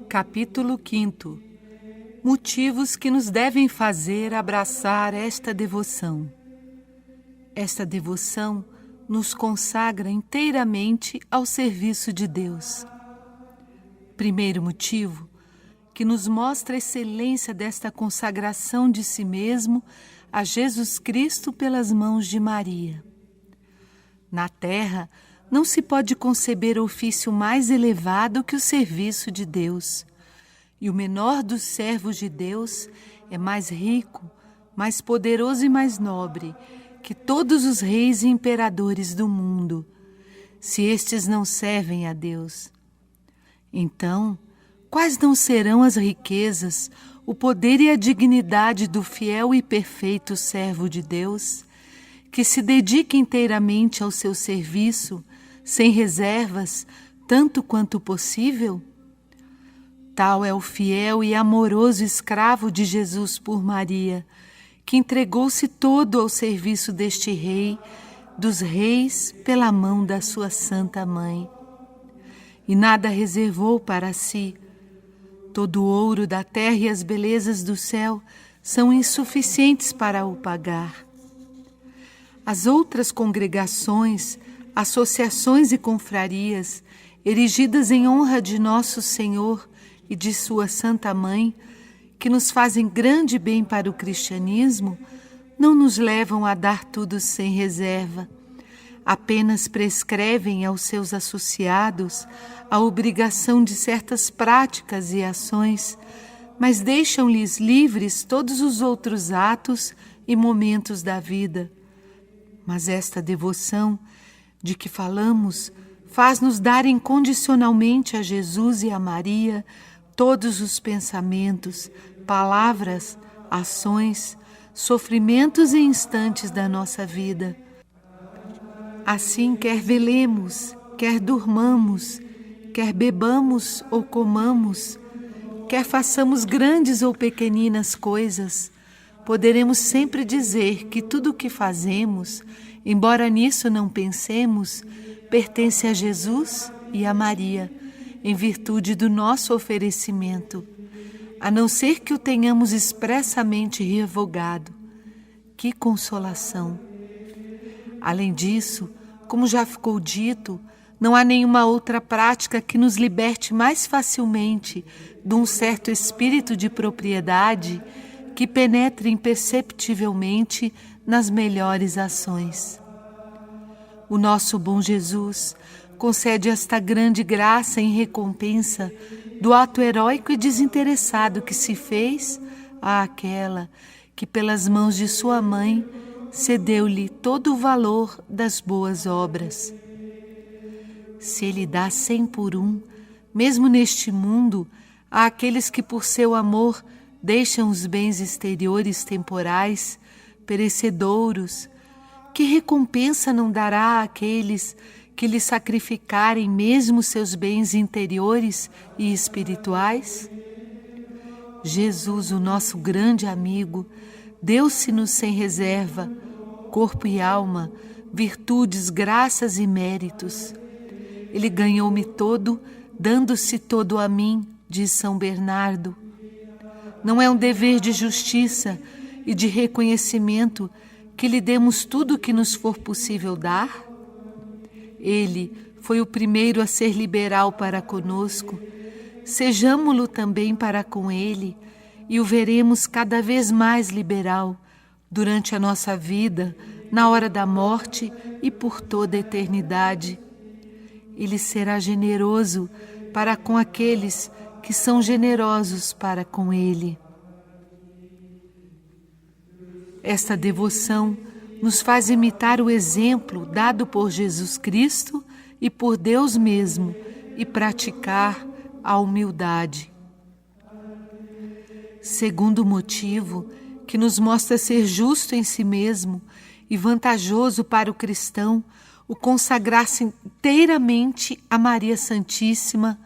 Capítulo 5. Motivos que nos devem fazer abraçar esta devoção. Esta devoção nos consagra inteiramente ao serviço de Deus. Primeiro motivo, que nos mostra a excelência desta consagração de si mesmo a Jesus Cristo pelas mãos de Maria. Na terra, não se pode conceber ofício mais elevado que o serviço de Deus. E o menor dos servos de Deus é mais rico, mais poderoso e mais nobre que todos os reis e imperadores do mundo, se estes não servem a Deus. Então, quais não serão as riquezas, o poder e a dignidade do fiel e perfeito servo de Deus, que se dedica inteiramente ao seu serviço, sem reservas, tanto quanto possível? Tal é o fiel e amoroso escravo de Jesus por Maria, que entregou-se todo ao serviço deste Rei, dos reis, pela mão da sua Santa Mãe. E nada reservou para si. Todo o ouro da terra e as belezas do céu são insuficientes para o pagar. As outras congregações, associações e confrarias, erigidas em honra de nosso Senhor e de sua Santa Mãe, que nos fazem grande bem para o cristianismo, não nos levam a dar tudo sem reserva. Apenas prescrevem aos seus associados a obrigação de certas práticas e ações, mas deixam-lhes livres todos os outros atos e momentos da vida. Mas esta devoção de que falamos faz-nos dar incondicionalmente a Jesus e a Maria todos os pensamentos, palavras, ações, sofrimentos e instantes da nossa vida. Assim, quer velemos, quer durmamos, quer bebamos ou comamos, quer façamos grandes ou pequeninas coisas, poderemos sempre dizer que tudo o que fazemos, embora nisso não pensemos, pertence a Jesus e a Maria, em virtude do nosso oferecimento, a não ser que o tenhamos expressamente revogado. Que consolação! Além disso, como já ficou dito, não há nenhuma outra prática que nos liberte mais facilmente de um certo espírito de propriedade que penetre imperceptivelmente nas melhores ações. O nosso bom Jesus concede esta grande graça em recompensa do ato heróico e desinteressado que se fez àquela que, pelas mãos de sua mãe, cedeu-lhe todo o valor das boas obras. Se ele dá 100 por 1, mesmo neste mundo, àqueles que por seu amor deixam os bens exteriores temporais, perecedouros, que recompensa não dará àqueles que lhe sacrificarem mesmo seus bens interiores e espirituais? Jesus, o nosso grande amigo, deu-se-nos sem reserva, corpo e alma, virtudes, graças e méritos. Ele ganhou-me todo, dando-se todo a mim, diz São Bernardo. Não é um dever de justiça e de reconhecimento que lhe demos tudo o que nos for possível dar? Ele foi o primeiro a ser liberal para conosco. Sejamo-lo também para com ele e o veremos cada vez mais liberal durante a nossa vida, na hora da morte e por toda a eternidade. Ele será generoso para com aqueles que são generosos para com ele. Esta devoção nos faz imitar o exemplo dado por Jesus Cristo e por Deus mesmo e praticar a humildade. Segundo motivo, que nos mostra ser justo em si mesmo e vantajoso para o cristão o consagrar-se inteiramente a Maria Santíssima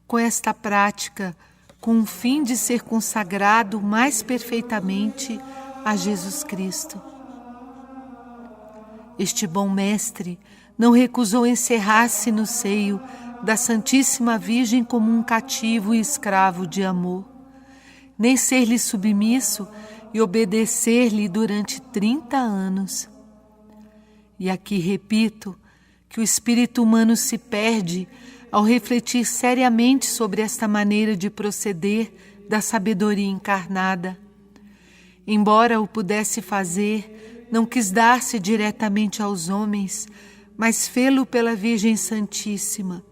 com esta prática, com o fim de ser consagrado mais perfeitamente a Jesus Cristo. Este bom mestre não recusou encerrar-se no seio da Santíssima Virgem como um cativo e escravo de amor, nem ser-lhe submisso e obedecer-lhe durante 30 anos. E aqui repito que o espírito humano se perde ao refletir seriamente sobre esta maneira de proceder da sabedoria encarnada. Embora o pudesse fazer, não quis dar-se diretamente aos homens, mas fê-lo pela Virgem Santíssima.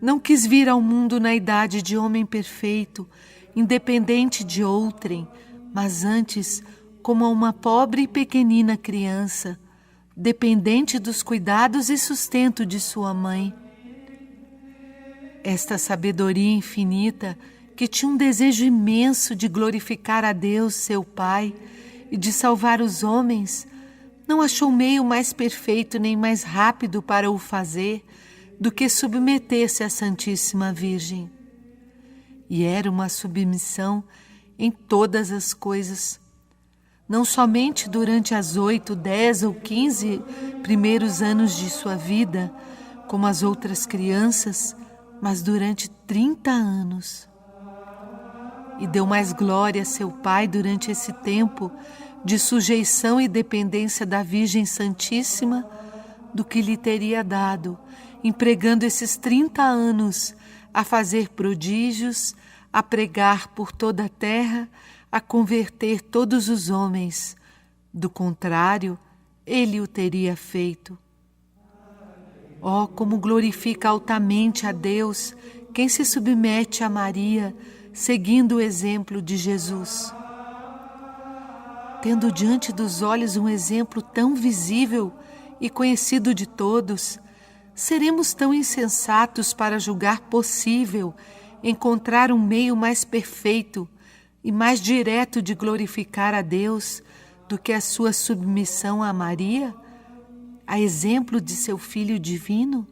Não quis vir ao mundo na idade de homem perfeito, independente de outrem, mas antes como uma pobre e pequenina criança, dependente dos cuidados e sustento de sua mãe. Esta sabedoria infinita, que tinha um desejo imenso de glorificar a Deus, seu Pai, e de salvar os homens, não achou meio mais perfeito nem mais rápido para o fazer do que submeter-se à Santíssima Virgem. E era uma submissão em todas as coisas, não somente durante as 8, 10 ou 15 primeiros anos de sua vida, como as outras crianças, mas durante 30 anos. E deu mais glória a seu Pai durante esse tempo de sujeição e dependência da Virgem Santíssima do que lhe teria dado, empregando esses 30 anos a fazer prodígios, a pregar por toda a terra, a converter todos os homens. Do contrário, ele o teria feito. Oh, como glorifica altamente a Deus quem se submete a Maria, seguindo o exemplo de Jesus. Tendo diante dos olhos um exemplo tão visível e conhecido de todos, seremos tão insensatos para julgar possível encontrar um meio mais perfeito e mais direto de glorificar a Deus do que a sua submissão a Maria, a exemplo de seu Filho divino?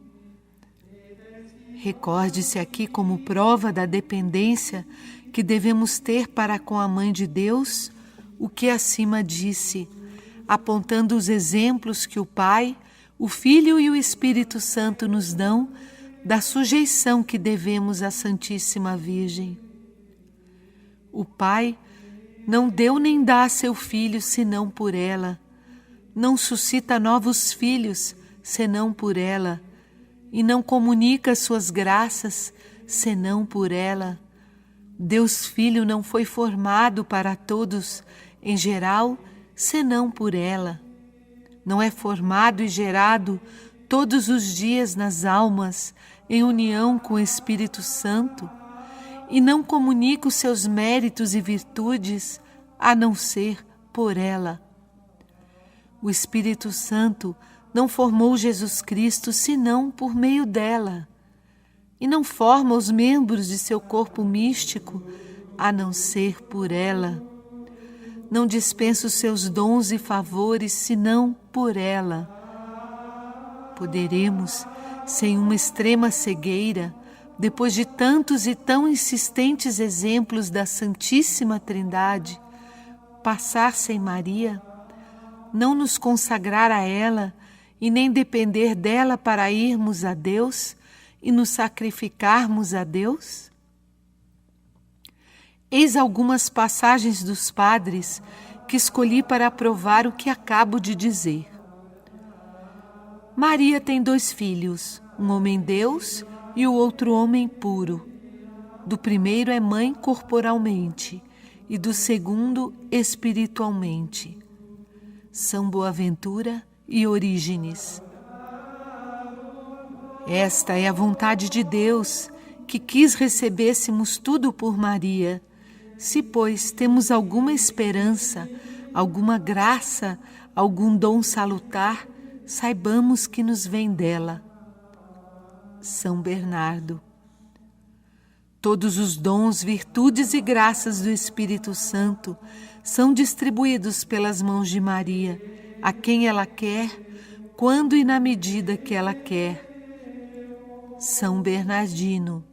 Recorde-se aqui como prova da dependência que devemos ter para com a Mãe de Deus o que acima disse, apontando os exemplos que o Pai, o Filho e o Espírito Santo nos dão da sujeição que devemos à Santíssima Virgem. O Pai não deu nem dá a seu Filho senão por ela, não suscita novos filhos senão por ela, e não comunica suas graças senão por ela. Deus Filho não foi formado para todos, em geral, senão por ela. Não é formado e gerado todos os dias nas almas, em união com o Espírito Santo, e não comunica os seus méritos e virtudes, a não ser por ela. O Espírito Santo não formou Jesus Cristo senão por meio dela, e não forma os membros de seu corpo místico, a não ser por ela. Não dispensa os seus dons e favores senão por ela. Poderemos, sem uma extrema cegueira, depois de tantos e tão insistentes exemplos da Santíssima Trindade, passar sem Maria, não nos consagrar a ela e nem depender dela para irmos a Deus e nos sacrificarmos a Deus? Eis algumas passagens dos padres que escolhi para provar o que acabo de dizer. Maria tem 2 filhos, um homem-deus e o outro homem puro. Do primeiro é mãe corporalmente e do segundo espiritualmente. São Boaventura e Orígenes. Esta é a vontade de Deus, que quis recebêssemos tudo por Maria. Se, pois, temos alguma esperança, alguma graça, algum dom salutar, saibamos que nos vem dela. São Bernardo. Todos os dons, virtudes e graças do Espírito Santo são distribuídos pelas mãos de Maria, a quem ela quer, quando e na medida que ela quer. São Bernardino.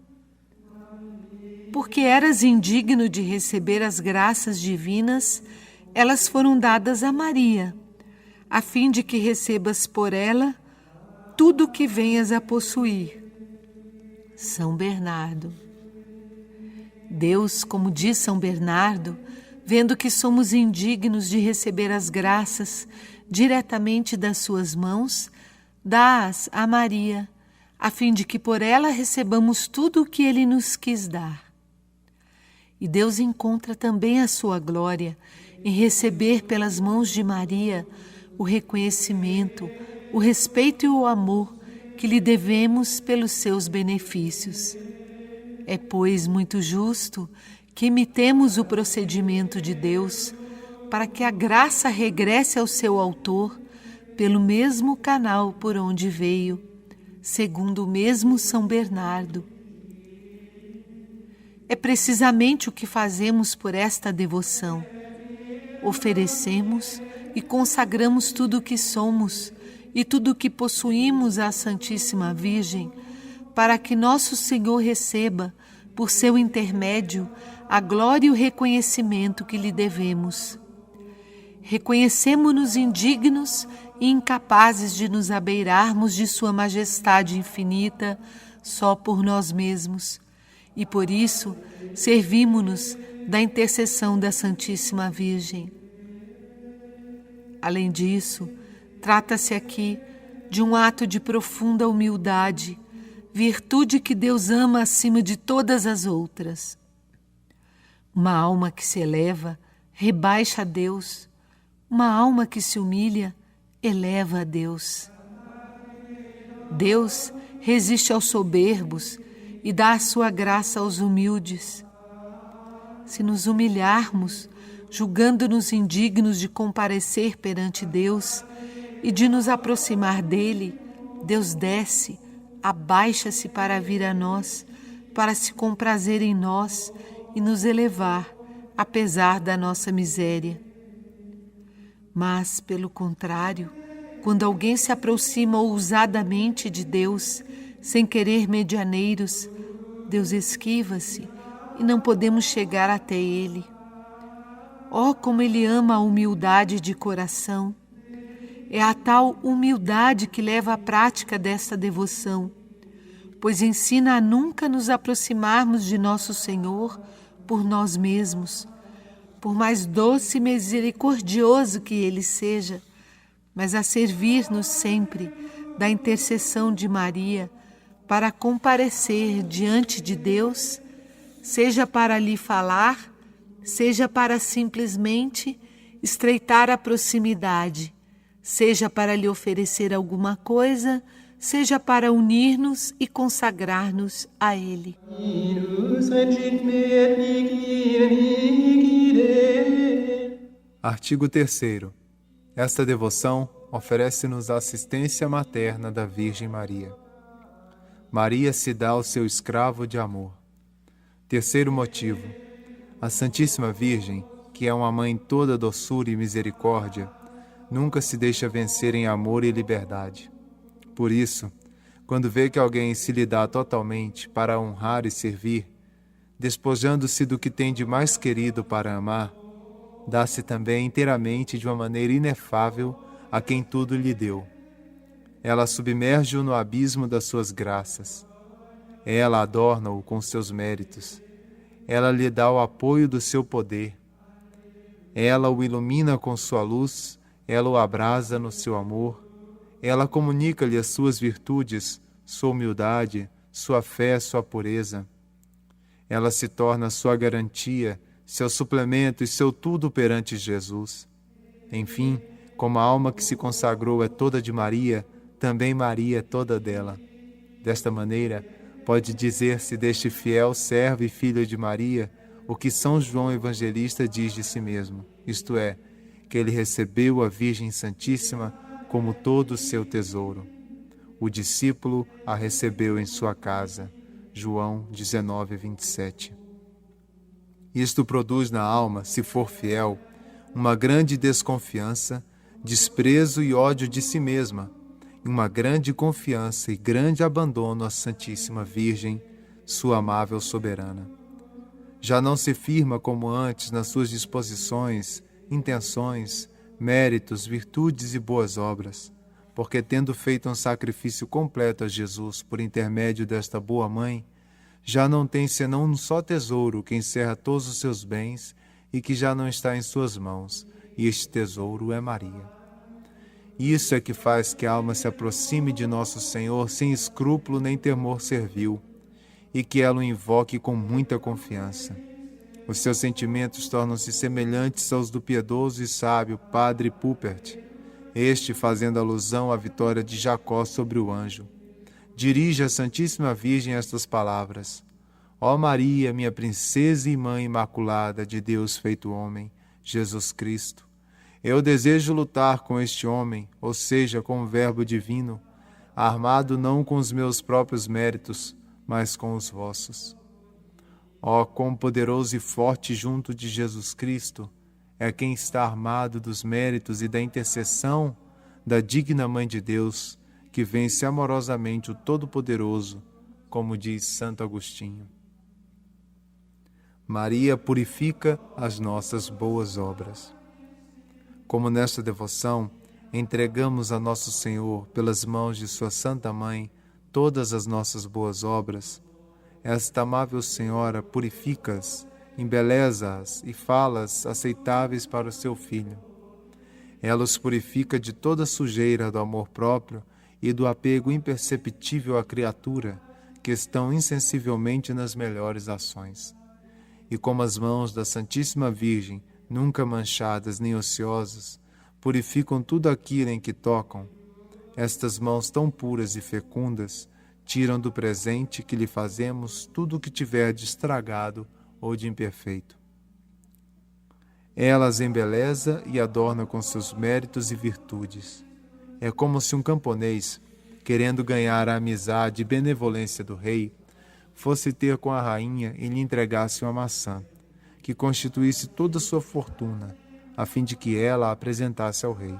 Porque eras indigno de receber as graças divinas, elas foram dadas a Maria, a fim de que recebas por ela tudo o que venhas a possuir. São Bernardo. Deus, como diz São Bernardo, vendo que somos indignos de receber as graças diretamente das suas mãos, dá-as a Maria, a fim de que por ela recebamos tudo o que Ele nos quis dar. E Deus encontra também a sua glória em receber pelas mãos de Maria o reconhecimento, o respeito e o amor que lhe devemos pelos seus benefícios. É, pois, muito justo que imitemos o procedimento de Deus para que a graça regresse ao seu autor pelo mesmo canal por onde veio, segundo o mesmo São Bernardo. É precisamente o que fazemos por esta devoção. Oferecemos e consagramos tudo o que somos e tudo o que possuímos à Santíssima Virgem, para que nosso Senhor receba, por seu intermédio, a glória e o reconhecimento que lhe devemos. Reconhecemo-nos indignos e incapazes de nos abeirarmos de sua majestade infinita só por nós mesmos, e por isso servimo-nos da intercessão da Santíssima Virgem. Além disso, trata-se aqui de um ato de profunda humildade, virtude que Deus ama acima de todas as outras. Uma alma que se eleva, rebaixa a Deus. Uma alma que se humilha, eleva a Deus. Deus resiste aos soberbos e dá a sua graça aos humildes. Se nos humilharmos, julgando-nos indignos de comparecer perante Deus e de nos aproximar dele, Deus desce, abaixa-se para vir a nós, para se comprazer em nós e nos elevar, apesar da nossa miséria. Mas, pelo contrário, quando alguém se aproxima ousadamente de Deus, sem querer medianeiros, Deus esquiva-se e não podemos chegar até Ele. Oh, como Ele ama a humildade de coração! É a tal humildade que leva à prática desta devoção, pois ensina a nunca nos aproximarmos de nosso Senhor por nós mesmos, por mais doce e misericordioso que Ele seja, mas a servir-nos sempre da intercessão de Maria para comparecer diante de Deus, seja para lhe falar, seja para simplesmente estreitar a proximidade, seja para lhe oferecer alguma coisa, seja para unir-nos e consagrar-nos a Ele. Artigo 3º. Esta devoção oferece-nos a assistência materna da Virgem Maria. Maria se dá ao seu escravo de amor. Terceiro motivo. A Santíssima Virgem, que é uma mãe toda doçura e misericórdia, nunca se deixa vencer em amor e liberdade. Por isso, quando vê que alguém se lhe dá totalmente para honrar e servir, despojando-se do que tem de mais querido para amar, dá-se também inteiramente de uma maneira inefável a quem tudo lhe deu. Ela submerge-o no abismo das suas graças. Ela adorna-o com seus méritos. Ela lhe dá o apoio do seu poder. Ela o ilumina com sua luz, ela o abrasa no seu amor. Ela comunica-lhe as suas virtudes, sua humildade, sua fé, sua pureza. Ela se torna sua garantia, seu suplemento e seu tudo perante Jesus. Enfim, como a alma que se consagrou é toda de Maria, também Maria é toda dela. Desta maneira, pode dizer-se deste fiel servo e filho de Maria o que São João Evangelista diz de si mesmo, isto é, que ele recebeu a Virgem Santíssima como todo o seu tesouro. O discípulo a recebeu em sua casa. João 19:27. Isto produz na alma, se for fiel, uma grande desconfiança, desprezo e ódio de si mesma, e uma grande confiança e grande abandono à Santíssima Virgem, sua amável soberana. Já não se firma como antes nas suas disposições, intenções, méritos, virtudes e boas obras, porque tendo feito um sacrifício completo a Jesus por intermédio desta boa mãe, já não tem senão um só tesouro que encerra todos os seus bens e que já não está em suas mãos, e este tesouro é Maria. Isso é que faz que a alma se aproxime de nosso Senhor sem escrúpulo nem temor servil, e que ela o invoque com muita confiança. Os seus sentimentos tornam-se semelhantes aos do piedoso e sábio padre Pupert, este fazendo alusão à vitória de Jacó sobre o anjo. Dirige à Santíssima Virgem estas palavras: Ó Maria, minha princesa e mãe imaculada de Deus feito homem, Jesus Cristo, eu desejo lutar com este homem, ou seja, com o Verbo divino, armado não com os meus próprios méritos, mas com os vossos. Ó, quão poderoso e forte junto de Jesus Cristo é quem está armado dos méritos e da intercessão da digna Mãe de Deus, que vence amorosamente o Todo-Poderoso, como diz Santo Agostinho. Maria purifica as nossas boas obras. Como nesta devoção, entregamos a Nosso Senhor, pelas mãos de Sua Santa Mãe, todas as nossas boas obras, esta amável Senhora purifica-as, embeleza-as e fala-as aceitáveis para o seu Filho. Ela os purifica de toda sujeira do amor próprio e do apego imperceptível à criatura, que estão insensivelmente nas melhores ações. E como as mãos da Santíssima Virgem, nunca manchadas nem ociosas, purificam tudo aquilo em que tocam, estas mãos tão puras e fecundas tiram do presente que lhe fazemos tudo o que tiver de estragado ou de imperfeito. Ela as embeleza e adorna com seus méritos e virtudes. É como se um camponês, querendo ganhar a amizade e benevolência do rei, fosse ter com a rainha e lhe entregasse uma maçã, que constituísse toda a sua fortuna, a fim de que ela a apresentasse ao rei.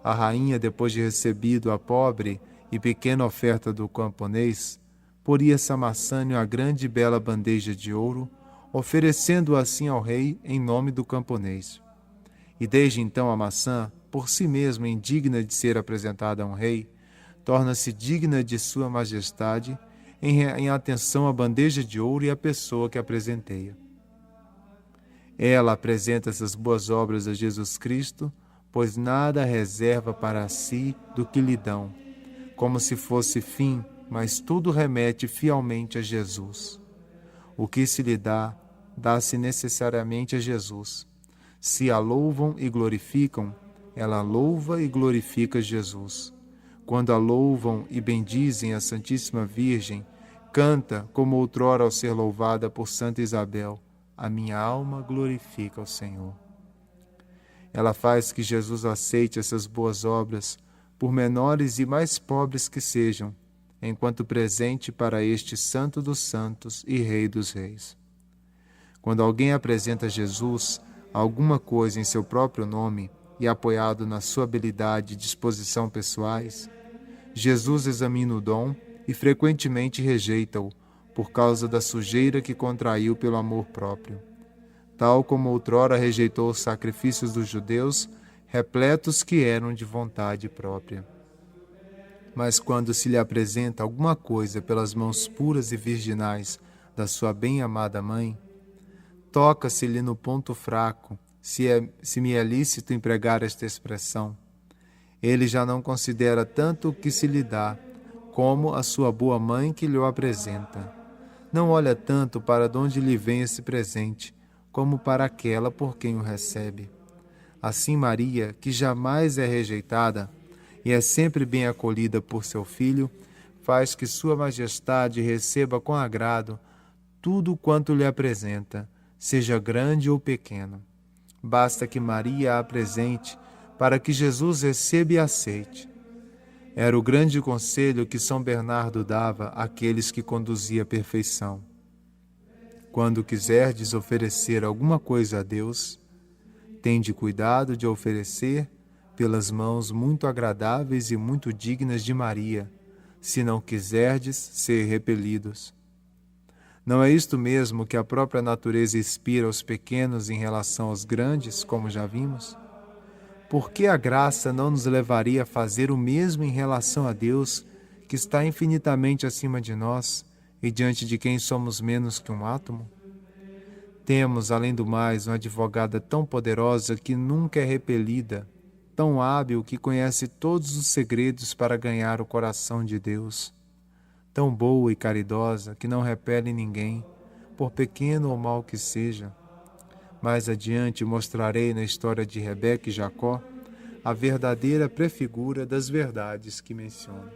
A rainha, depois de recebido a pobre e pequena oferta do camponês, poria essa maçã em uma grande e bela bandeja de ouro, oferecendo-a assim ao rei em nome do camponês. E desde então a maçã, por si mesma indigna de ser apresentada a um rei, torna-se digna de sua majestade em atenção à bandeja de ouro e à pessoa que a presenteia. Ela apresenta essas boas obras a Jesus Cristo, pois nada reserva para si do que lhe dão, como se fosse fim, mas tudo remete fielmente a Jesus. O que se lhe dá, dá-se necessariamente a Jesus. Se a louvam e glorificam, ela louva e glorifica Jesus. Quando a louvam e bendizem a Santíssima Virgem, canta, como outrora ao ser louvada por Santa Isabel, a minha alma glorifica ao Senhor. Ela faz que Jesus aceite essas boas obras, por menores e mais pobres que sejam, enquanto presente para este Santo dos Santos e Rei dos Reis. Quando alguém apresenta a Jesus alguma coisa em seu próprio nome e apoiado na sua habilidade e disposição pessoais, Jesus examina o dom e frequentemente rejeita-o por causa da sujeira que contraiu pelo amor próprio. Tal como outrora rejeitou os sacrifícios dos judeus, repletos que eram de vontade própria. Mas quando se lhe apresenta alguma coisa pelas mãos puras e virginais da sua bem-amada mãe, toca-se-lhe no ponto fraco, se me é lícito empregar esta expressão. Ele já não considera tanto o que se lhe dá, como a sua boa mãe que lhe o apresenta. Não olha tanto para de onde lhe vem esse presente, como para aquela por quem o recebe. Assim Maria, que jamais é rejeitada e é sempre bem acolhida por seu filho, faz que Sua Majestade receba com agrado tudo quanto lhe apresenta, seja grande ou pequeno. Basta que Maria a apresente para que Jesus receba e aceite. Era o grande conselho que São Bernardo dava àqueles que conduzia à perfeição. Quando quiserdes oferecer alguma coisa a Deus, tende cuidado de oferecer pelas mãos muito agradáveis e muito dignas de Maria, se não quiserdes ser repelidos. Não é isto mesmo que a própria natureza inspira aos pequenos em relação aos grandes, como já vimos? por que a graça não nos levaria a fazer o mesmo em relação a Deus, que está infinitamente acima de nós e diante de quem somos menos que um átomo? Temos, além do mais, uma advogada tão poderosa que nunca é repelida, tão hábil que conhece todos os segredos para ganhar o coração de Deus, tão boa e caridosa que não repele ninguém, por pequeno ou mal que seja. Mais adiante mostrarei na história de Rebeca e Jacó a verdadeira prefigura das verdades que menciono.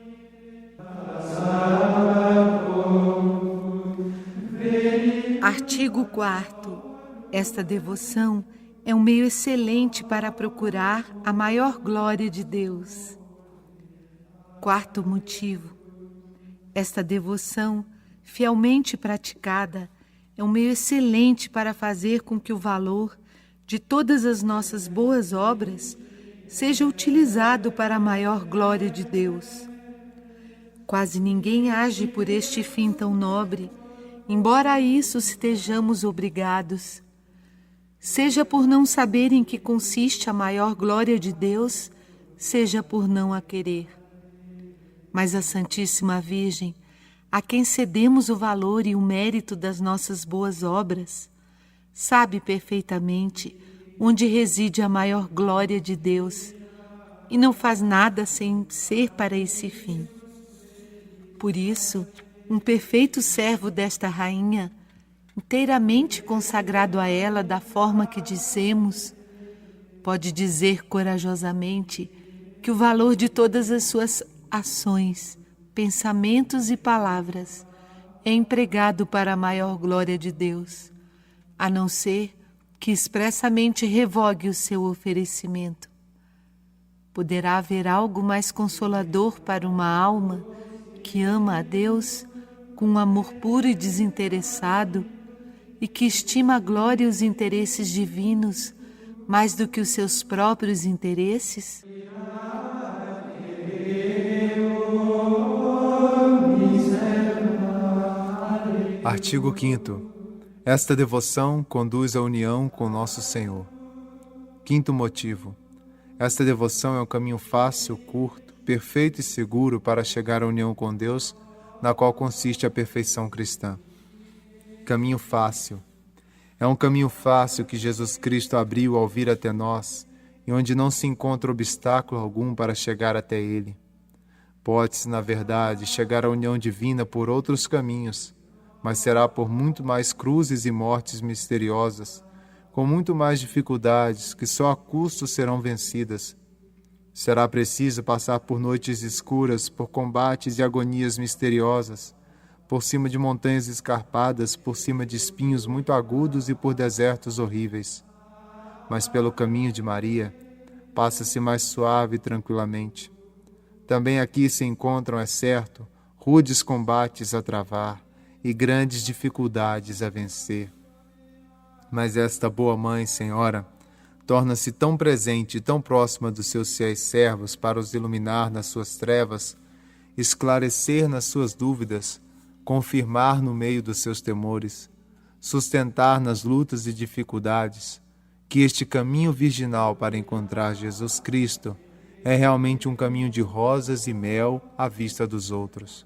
Artigo 4º. Esta devoção é um meio excelente para procurar a maior glória de Deus. Quarto motivo. Esta devoção, fielmente praticada, é um meio excelente para fazer com que o valor de todas as nossas boas obras seja utilizado para a maior glória de Deus. Quase ninguém age por este fim tão nobre, embora a isso estejamos obrigados. Seja por não saber em que consiste a maior glória de Deus, seja por não a querer. Mas a Santíssima Virgem, a quem cedemos o valor e o mérito das nossas boas obras, sabe perfeitamente onde reside a maior glória de Deus e não faz nada sem ser para esse fim. Por isso, um perfeito servo desta rainha, inteiramente consagrado a ela da forma que dissemos, pode dizer corajosamente que o valor de todas as suas ações, pensamentos e palavras é empregado para a maior glória de Deus, a não ser que expressamente revogue o seu oferecimento. Poderá haver algo mais consolador para uma alma que ama a Deus com um amor puro e desinteressado e que estima a glória e os interesses divinos mais do que os seus próprios interesses? Artigo 5º. Esta devoção conduz à união com Nosso Senhor. Quinto motivo. Esta devoção é um caminho fácil, curto, perfeito e seguro para chegar à união com Deus, na qual consiste a perfeição cristã. Caminho fácil. É um caminho fácil que Jesus Cristo abriu ao vir até nós e onde não se encontra obstáculo algum para chegar até Ele. Pode-se, na verdade, chegar à união divina por outros caminhos, mas será por muito mais cruzes e mortes misteriosas, com muito mais dificuldades que só a custo serão vencidas. Será preciso passar por noites escuras, por combates e agonias misteriosas, por cima de montanhas escarpadas, por cima de espinhos muito agudos e por desertos horríveis. Mas pelo caminho de Maria, passa-se mais suave e tranquilamente. Também aqui se encontram, é certo, rudes combates a travar e grandes dificuldades a vencer. Mas esta boa mãe, Senhora, torna-se tão presente e tão próxima dos seus fiéis servos para os iluminar nas suas trevas, esclarecer nas suas dúvidas, confirmar no meio dos seus temores, sustentar nas lutas e dificuldades, que este caminho virginal para encontrar Jesus Cristo é realmente um caminho de rosas e mel à vista dos outros.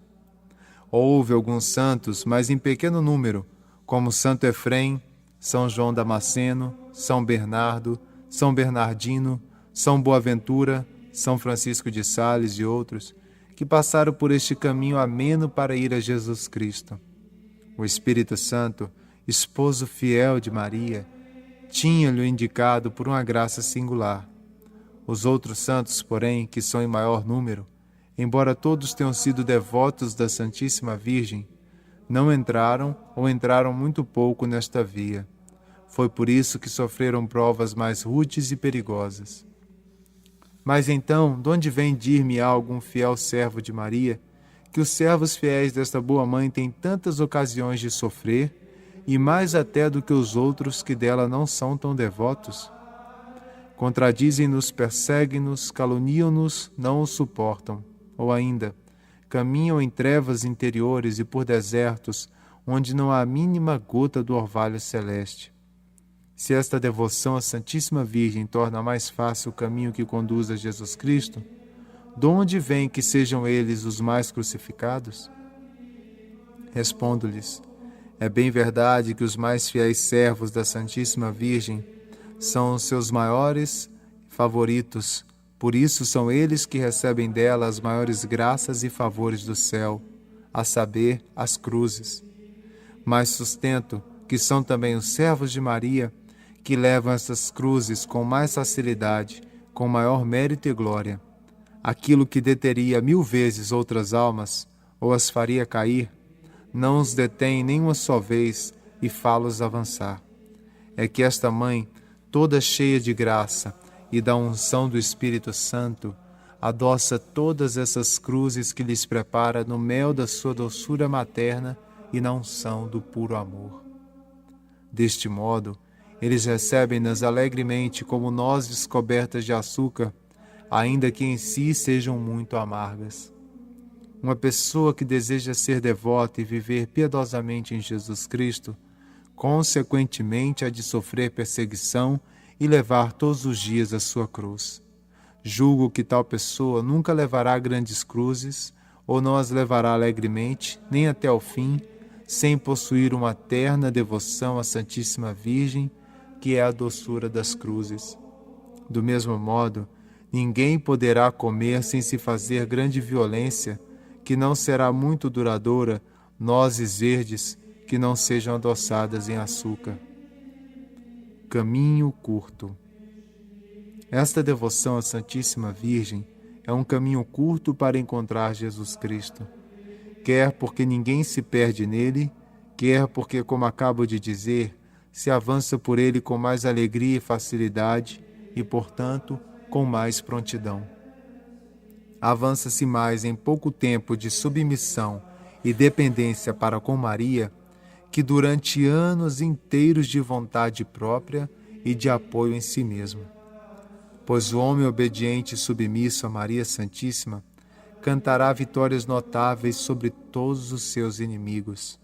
Houve alguns santos, mas em pequeno número, como Santo Efrem, São João Damasceno, São Bernardo, São Bernardino, São Boaventura, São Francisco de Sales e outros, que passaram por este caminho ameno para ir a Jesus Cristo. O Espírito Santo, esposo fiel de Maria, tinha-lhe indicado por uma graça singular. Os outros santos, porém, que são em maior número, embora todos tenham sido devotos da Santíssima Virgem, não entraram ou entraram muito pouco nesta via. Foi por isso que sofreram provas mais rudes e perigosas. Mas então, de onde vem dir-me algum fiel servo de Maria, que os servos fiéis desta boa mãe têm tantas ocasiões de sofrer, e mais até do que os outros que dela não são tão devotos? Contradizem-nos, perseguem-nos, caluniam-nos, não os suportam. Ou ainda, caminham em trevas interiores e por desertos, onde não há a mínima gota do orvalho celeste. Se esta devoção à Santíssima Virgem torna mais fácil o caminho que conduz a Jesus Cristo, de onde vem que sejam eles os mais crucificados? Respondo-lhes: é bem verdade que os mais fiéis servos da Santíssima Virgem são os seus maiores favoritos, por isso são eles que recebem dela as maiores graças e favores do céu, a saber, as cruzes. Mas sustento que são também os servos de Maria que levam essas cruzes com mais facilidade, com maior mérito e glória. Aquilo que deteria 1000 vezes outras almas, ou as faria cair, não os detém nenhuma só vez e fá-los avançar. É que esta mãe, toda cheia de graça e da unção do Espírito Santo, adoça todas essas cruzes que lhes prepara no mel da sua doçura materna e na unção do puro amor. Deste modo, eles recebem-nas alegremente como nozes cobertas de açúcar, ainda que em si sejam muito amargas. Uma pessoa que deseja ser devota e viver piedosamente em Jesus Cristo, consequentemente há de sofrer perseguição e levar todos os dias a sua cruz. Julgo que tal pessoa nunca levará grandes cruzes, ou não as levará alegremente, nem até o fim, sem possuir uma terna devoção à Santíssima Virgem, que é a doçura das cruzes. Do mesmo modo, ninguém poderá comer sem se fazer grande violência, que não será muito duradoura, nozes verdes que não sejam adoçadas em açúcar. Caminho curto. Esta devoção à Santíssima Virgem é um caminho curto para encontrar Jesus Cristo, quer porque ninguém se perde nele, quer porque, como acabo de dizer, se avança por ele com mais alegria e facilidade e, portanto, com mais prontidão. Avança-se mais em pouco tempo de submissão e dependência para com Maria, que durante anos inteiros de vontade própria e de apoio em si mesmo. Pois o homem obediente e submisso a Maria Santíssima cantará vitórias notáveis sobre todos os seus inimigos.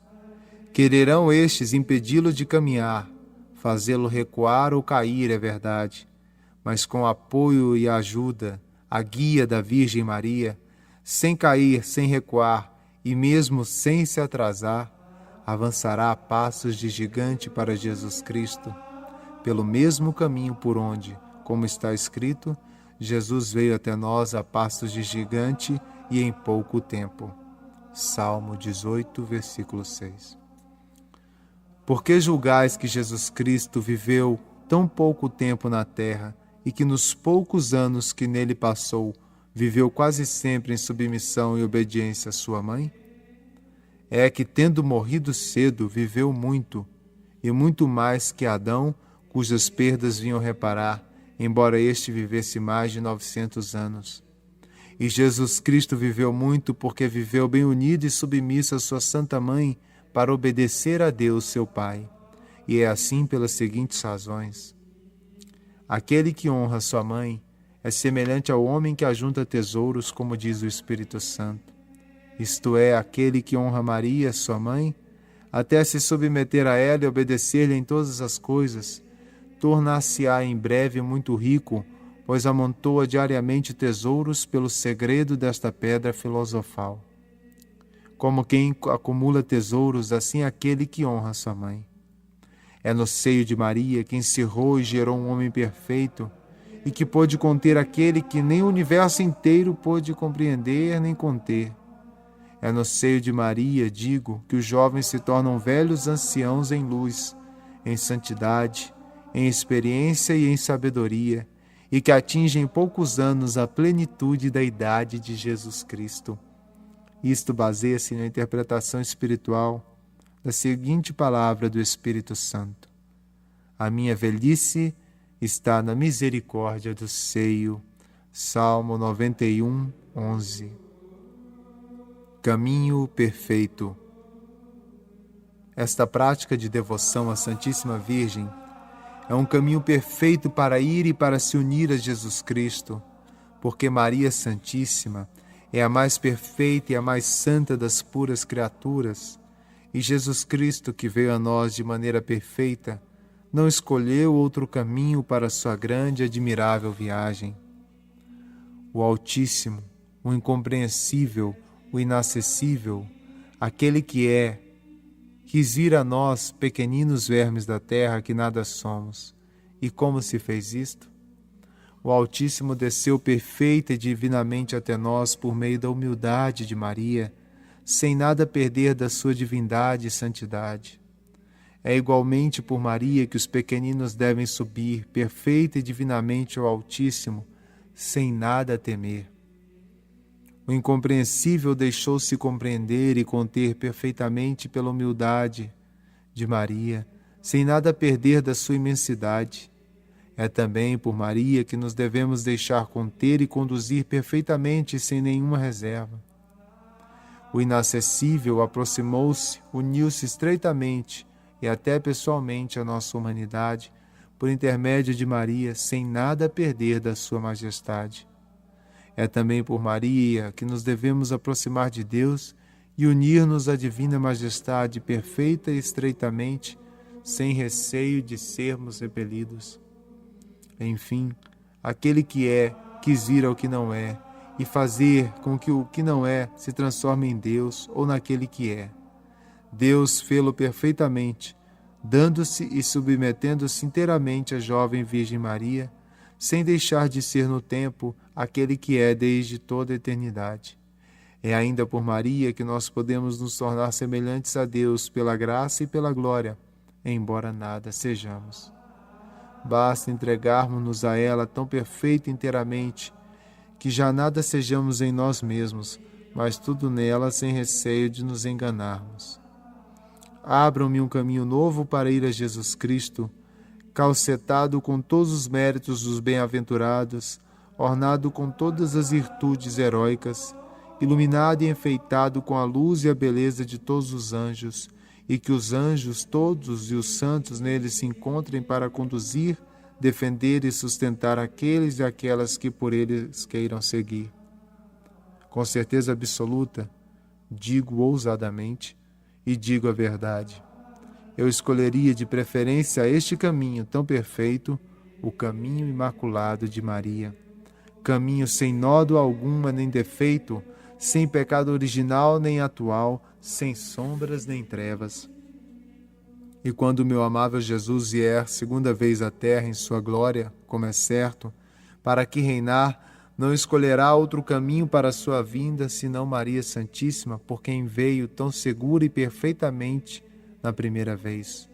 Quererão estes impedi-lo de caminhar, fazê-lo recuar ou cair, é verdade, mas com o apoio e a ajuda, a guia da Virgem Maria, sem cair, sem recuar e mesmo sem se atrasar, avançará a passos de gigante para Jesus Cristo, pelo mesmo caminho por onde, como está escrito, Jesus veio até nós a passos de gigante e em pouco tempo. Salmo 18, versículo 6. Por que julgais que Jesus Cristo viveu tão pouco tempo na terra e que nos poucos anos que nele passou, viveu quase sempre em submissão e obediência à sua mãe? É que, tendo morrido cedo, viveu muito, e muito mais que Adão, cujas perdas vinham reparar, embora este vivesse mais de 900 anos. E Jesus Cristo viveu muito porque viveu bem unido e submisso à sua Santa Mãe para obedecer a Deus, seu Pai. E é assim pelas seguintes razões. Aquele que honra sua mãe é semelhante ao homem que ajunta tesouros, como diz o Espírito Santo. Isto é, aquele que honra Maria, sua mãe, até se submeter a ela e obedecer-lhe em todas as coisas, tornar-se-á em breve muito rico, pois amontoa diariamente tesouros pelo segredo desta pedra filosofal. Como quem acumula tesouros, assim aquele que honra sua mãe. É no seio de Maria que encerrou e gerou um homem perfeito e que pôde conter aquele que nem o universo inteiro pôde compreender nem conter. É no seio de Maria, digo, que os jovens se tornam velhos anciãos em luz, em santidade, em experiência e em sabedoria, e que atingem em poucos anos a plenitude da idade de Jesus Cristo. Isto baseia-se na interpretação espiritual da seguinte palavra do Espírito Santo: a minha velhice está na misericórdia do seio. Salmo 91, 11. Caminho perfeito. Esta prática de devoção à Santíssima Virgem é um caminho perfeito para ir e para se unir a Jesus Cristo, porque Maria Santíssima é a mais perfeita e a mais santa das puras criaturas, e Jesus Cristo, que veio a nós de maneira perfeita, não escolheu outro caminho para sua grande e admirável viagem. O Altíssimo, o incompreensível, o inacessível, aquele que é, quis vir a nós, pequeninos vermes da terra que nada somos. E como se fez isto? O Altíssimo desceu perfeita e divinamente até nós por meio da humildade de Maria, sem nada perder da sua divindade e santidade. É igualmente por Maria que os pequeninos devem subir perfeita e divinamente ao Altíssimo, sem nada temer. O incompreensível deixou-se compreender e conter perfeitamente pela humildade de Maria, sem nada perder da sua imensidade. É também por Maria que nos devemos deixar conter e conduzir perfeitamente sem nenhuma reserva. O inacessível aproximou-se, uniu-se estreitamente e até pessoalmente à nossa humanidade, por intermédio de Maria, sem nada perder da sua majestade. É também por Maria que nos devemos aproximar de Deus e unir-nos à divina majestade perfeita e estreitamente, sem receio de sermos repelidos. Enfim, aquele que é, quis vir ao que não é, e fazer com que o que não é se transforme em Deus ou naquele que é. Deus fê-lo perfeitamente, dando-se e submetendo-se inteiramente à jovem Virgem Maria, sem deixar de ser no tempo aquele que é desde toda a eternidade. É ainda por Maria que nós podemos nos tornar semelhantes a Deus pela graça e pela glória, embora nada sejamos. Basta entregarmos-nos a ela tão perfeita inteiramente, que já nada sejamos em nós mesmos, mas tudo nela sem receio de nos enganarmos. Abram-me um caminho novo para ir a Jesus Cristo, calcetado com todos os méritos dos bem-aventurados, ornado com todas as virtudes heróicas, iluminado e enfeitado com a luz e a beleza de todos os anjos, e que os anjos todos e os santos nele se encontrem para conduzir, defender e sustentar aqueles e aquelas que por eles queiram seguir. Com certeza absoluta, digo ousadamente e digo a verdade. Eu escolheria de preferência este caminho tão perfeito, o caminho imaculado de Maria. Caminho sem nódoa alguma nem defeito, sem pecado original nem atual, sem sombras nem trevas. E quando meu amável Jesus vier segunda vez à terra em sua glória, como é certo, para aqui reinar, não escolherá outro caminho para a sua vinda, senão Maria Santíssima, por quem veio tão segura e perfeitamente na primeira vez.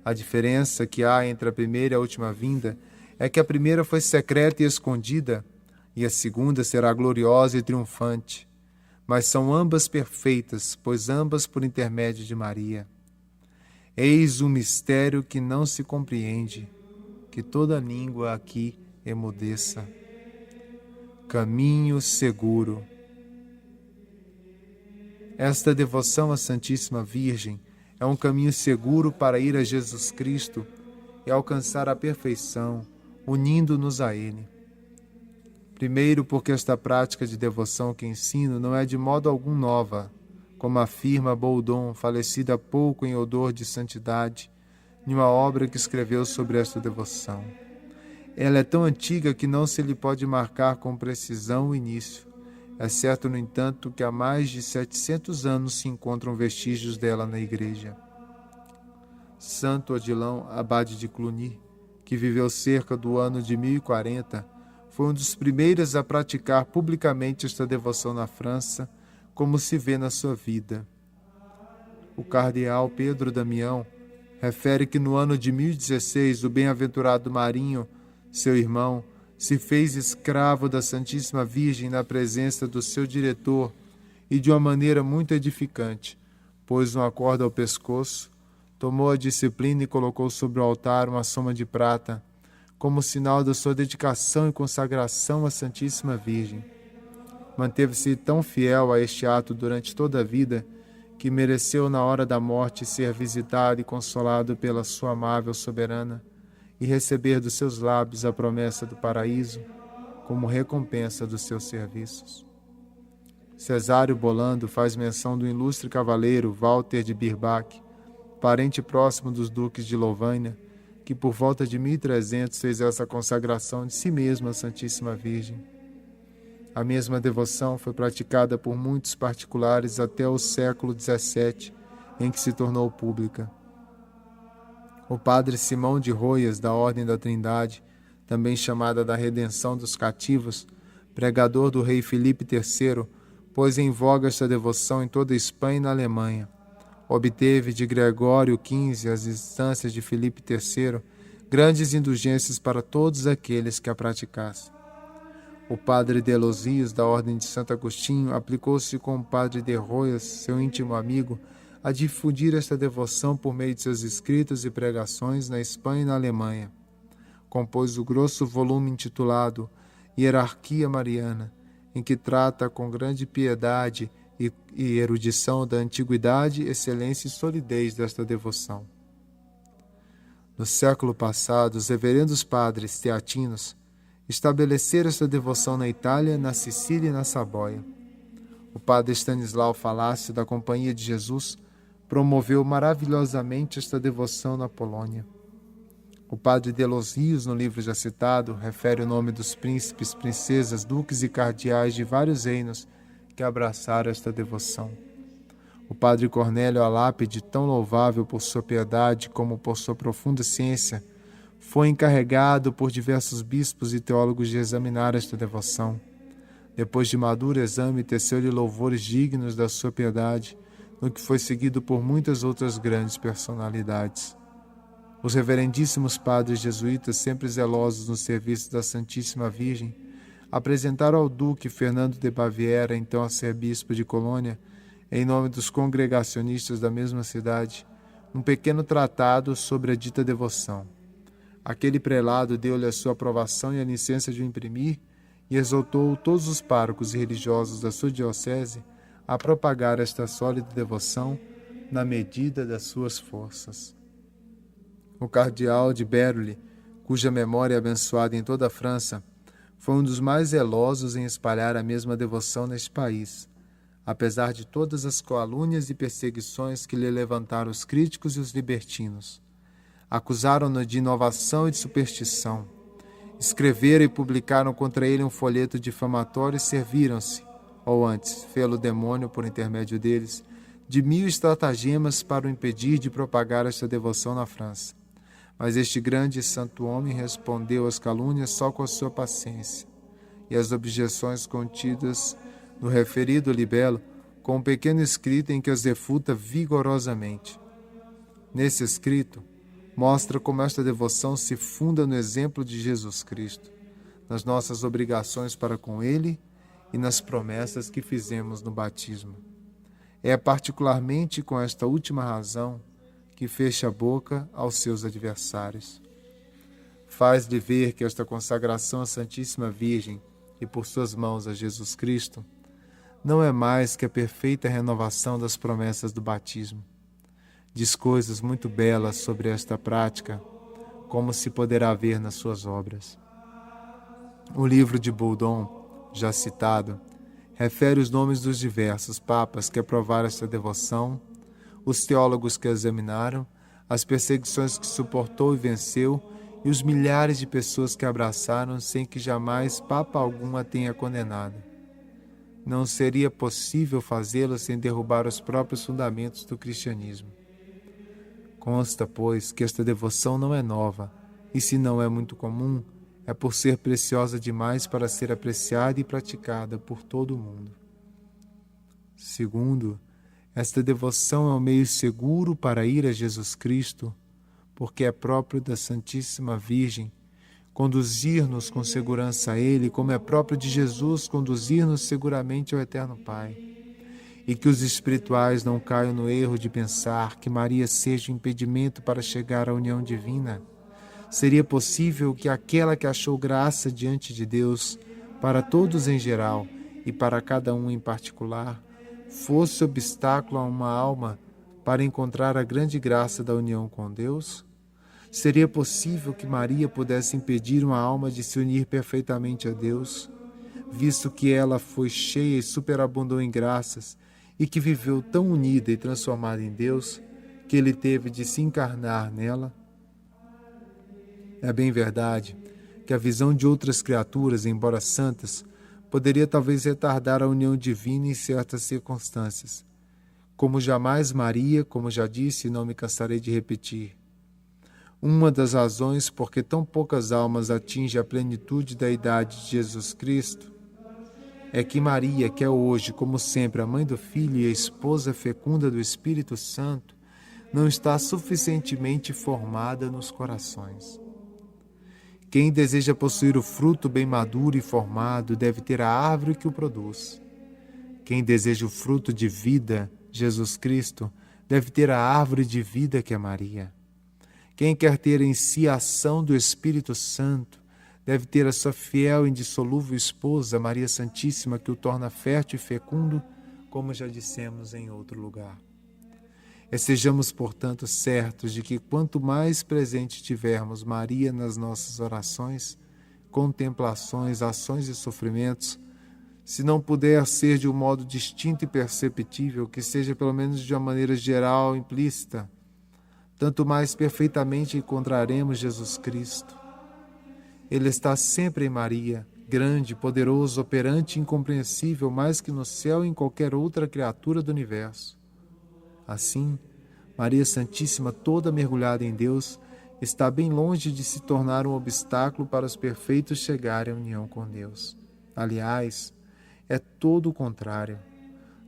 A diferença que há entre a primeira e a última vinda é que a primeira foi secreta e escondida, e a segunda será gloriosa e triunfante. Mas são ambas perfeitas, pois ambas por intermédio de Maria. Eis um mistério que não se compreende, que toda língua aqui emudeça. Caminho seguro. Esta devoção à Santíssima Virgem é um caminho seguro para ir a Jesus Cristo e alcançar a perfeição, unindo-nos a Ele. Primeiro, porque esta prática de devoção que ensino não é de modo algum nova, como afirma Boudon, falecido há pouco em odor de santidade, em uma obra que escreveu sobre esta devoção. Ela é tão antiga que não se lhe pode marcar com precisão o início. É certo, no entanto, que há mais de 700 anos se encontram vestígios dela na Igreja. Santo Odilão, abade de Cluny, que viveu cerca do ano de 1040, foi um dos primeiros a praticar publicamente esta devoção na França, como se vê na sua vida. O cardeal Pedro Damião refere que no ano de 1016 o bem-aventurado Marinho, seu irmão, se fez escravo da Santíssima Virgem na presença do seu diretor e de uma maneira muito edificante, pôs uma corda ao pescoço, tomou a disciplina e colocou sobre o altar uma soma de prata, como sinal da sua dedicação e consagração à Santíssima Virgem. Manteve-se tão fiel a este ato durante toda a vida que mereceu na hora da morte ser visitado e consolado pela sua amável soberana e receber dos seus lábios a promessa do paraíso como recompensa dos seus serviços. Cesário Bolando faz menção do ilustre cavaleiro Walter de Birbach, parente próximo dos duques de Louvânia, que por volta de 1300 fez essa consagração de si mesmo à Santíssima Virgem. A mesma devoção foi praticada por muitos particulares até o século XVII, em que se tornou pública. O padre Simão de Roias, da Ordem da Trindade, também chamada da Redenção dos Cativos, pregador do rei Filipe III, pôs em voga esta devoção em toda a Espanha e na Alemanha. Obteve de Gregório XV, às instâncias de Filipe III, grandes indulgências para todos aqueles que a praticassem. O padre de Elosias, da Ordem de Santo Agostinho, aplicou-se com o padre de Roias, seu íntimo amigo, a difundir esta devoção por meio de seus escritos e pregações na Espanha e na Alemanha. Compôs o grosso volume intitulado Hierarquia Mariana, em que trata com grande piedade e erudição da antiguidade, excelência e solidez desta devoção. No século passado, os reverendos padres teatinos estabeleceram esta devoção na Itália, na Sicília e na Sabóia. O padre Stanislau Falácio, da Companhia de Jesus, promoveu maravilhosamente esta devoção na Polônia. O padre de Los Rios, no livro já citado, refere o nome dos príncipes, princesas, duques e cardeais de vários reinos que abraçaram esta devoção. O padre Cornélio Alápide, tão louvável por sua piedade como por sua profunda ciência, foi encarregado por diversos bispos e teólogos de examinar esta devoção. Depois de maduro exame, teceu-lhe louvores dignos da sua piedade, no que foi seguido por muitas outras grandes personalidades. Os reverendíssimos padres jesuítas, sempre zelosos no serviço da Santíssima Virgem, apresentaram ao duque Fernando de Baviera, então arcebispo de Colônia, em nome dos congregacionistas da mesma cidade, um pequeno tratado sobre a dita devoção. Aquele prelado deu-lhe a sua aprovação e a licença de o imprimir e exortou todos os párocos e religiosos da sua diocese a propagar esta sólida devoção na medida das suas forças. O cardeal de Berly, cuja memória é abençoada em toda a França, foi um dos mais zelosos em espalhar a mesma devoção neste país, apesar de todas as calúnias e perseguições que lhe levantaram os críticos e os libertinos. Acusaram-no de inovação e de superstição. Escreveram e publicaram contra ele um folheto difamatório e serviram-se, ou antes, fê-lo demônio por intermédio deles, de 1000 estratagemas para o impedir de propagar esta devoção na França. Mas este grande e santo homem respondeu às calúnias só com a sua paciência, e às objeções contidas no referido libelo, com um pequeno escrito em que as refuta vigorosamente. Nesse escrito, mostra como esta devoção se funda no exemplo de Jesus Cristo, nas nossas obrigações para com Ele e nas promessas que fizemos no batismo. É particularmente com esta última razão que fecha a boca aos seus adversários. Faz-lhe ver que esta consagração à Santíssima Virgem e por suas mãos a Jesus Cristo não é mais que a perfeita renovação das promessas do batismo. Diz coisas muito belas sobre esta prática, como se poderá ver nas suas obras. O livro de Boudon, já citado, refere os nomes dos diversos papas que aprovaram esta devoção, os teólogos que a examinaram, as perseguições que suportou e venceu e os milhares de pessoas que a abraçaram sem que jamais papa algum a tenha condenado. Não seria possível fazê-lo sem derrubar os próprios fundamentos do cristianismo. Consta, pois, que esta devoção não é nova, e se não é muito comum, é por ser preciosa demais para ser apreciada e praticada por todo o mundo. Segundo, esta devoção é um meio seguro para ir a Jesus Cristo, porque é próprio da Santíssima Virgem conduzir-nos com segurança a Ele, como é próprio de Jesus conduzir-nos seguramente ao Eterno Pai. E que os espirituais não caiam no erro de pensar que Maria seja um impedimento para chegar à união divina. Seria possível que aquela que achou graça diante de Deus, para todos em geral e para cada um em particular, fosse obstáculo a uma alma para encontrar a grande graça da união com Deus? Seria possível que Maria pudesse impedir uma alma de se unir perfeitamente a Deus, visto que ela foi cheia e superabundou em graças e que viveu tão unida e transformada em Deus que Ele teve de se encarnar nela? É bem verdade que a visão de outras criaturas, embora santas, poderia talvez retardar a união divina em certas circunstâncias. Como jamais Maria, como já disse e não me cansarei de repetir. Uma das razões por que tão poucas almas atingem a plenitude da idade de Jesus Cristo é que Maria, que é hoje, como sempre, a mãe do Filho e a esposa fecunda do Espírito Santo, não está suficientemente formada nos corações. Quem deseja possuir o fruto bem maduro e formado deve ter a árvore que o produz. Quem deseja o fruto de vida, Jesus Cristo, deve ter a árvore de vida que é Maria. Quem quer ter em si a ação do Espírito Santo, deve ter a sua fiel e indissolúvel esposa, Maria Santíssima, que o torna fértil e fecundo, como já dissemos em outro lugar. Sejamos, portanto, certos de que quanto mais presente tivermos Maria nas nossas orações, contemplações, ações e sofrimentos, se não puder ser de um modo distinto e perceptível, que seja pelo menos de uma maneira geral, implícita, tanto mais perfeitamente encontraremos Jesus Cristo. Ele está sempre em Maria, grande, poderoso, operante e incompreensível, mais que no céu e em qualquer outra criatura do universo. Assim, Maria Santíssima, toda mergulhada em Deus, está bem longe de se tornar um obstáculo para os perfeitos chegarem à união com Deus. Aliás, é todo o contrário.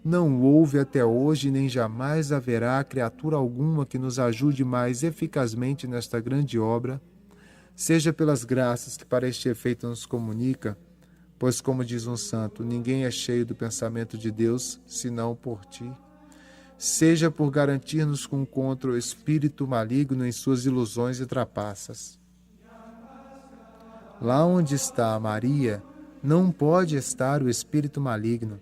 Não houve até hoje nem jamais haverá criatura alguma que nos ajude mais eficazmente nesta grande obra, seja pelas graças que para este efeito nos comunica, pois, como diz um santo, ninguém é cheio do pensamento de Deus, senão por ti, seja por garantir-nos contra o espírito maligno em suas ilusões e trapaças. Lá onde está Maria, não pode estar o espírito maligno.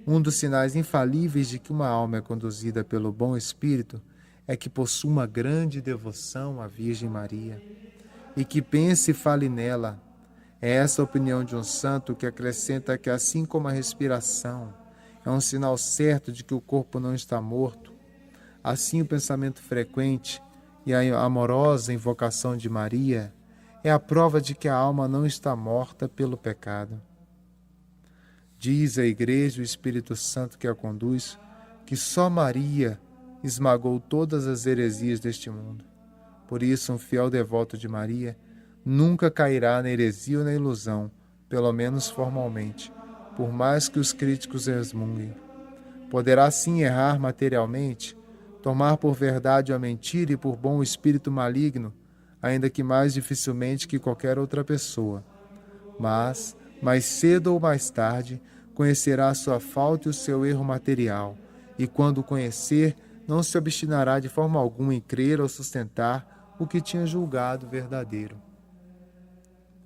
Um dos sinais infalíveis de que uma alma é conduzida pelo bom espírito é que possua uma grande devoção à Virgem Maria e que pense e fale nela. É essa a opinião de um santo que acrescenta que, assim como a respiração é um sinal certo de que o corpo não está morto, assim o pensamento frequente e a amorosa invocação de Maria é a prova de que a alma não está morta pelo pecado. Diz a Igreja, o Espírito Santo que a conduz, que só Maria esmagou todas as heresias deste mundo. Por isso, um fiel devoto de Maria nunca cairá na heresia ou na ilusão, pelo menos formalmente, por mais que os críticos resmunguem. Poderá sim errar materialmente, tomar por verdade a mentira e por bom o espírito maligno, ainda que mais dificilmente que qualquer outra pessoa. Mas, mais cedo ou mais tarde, conhecerá a sua falta e o seu erro material, e quando o conhecer, não se obstinará de forma alguma em crer ou sustentar o que tinha julgado verdadeiro.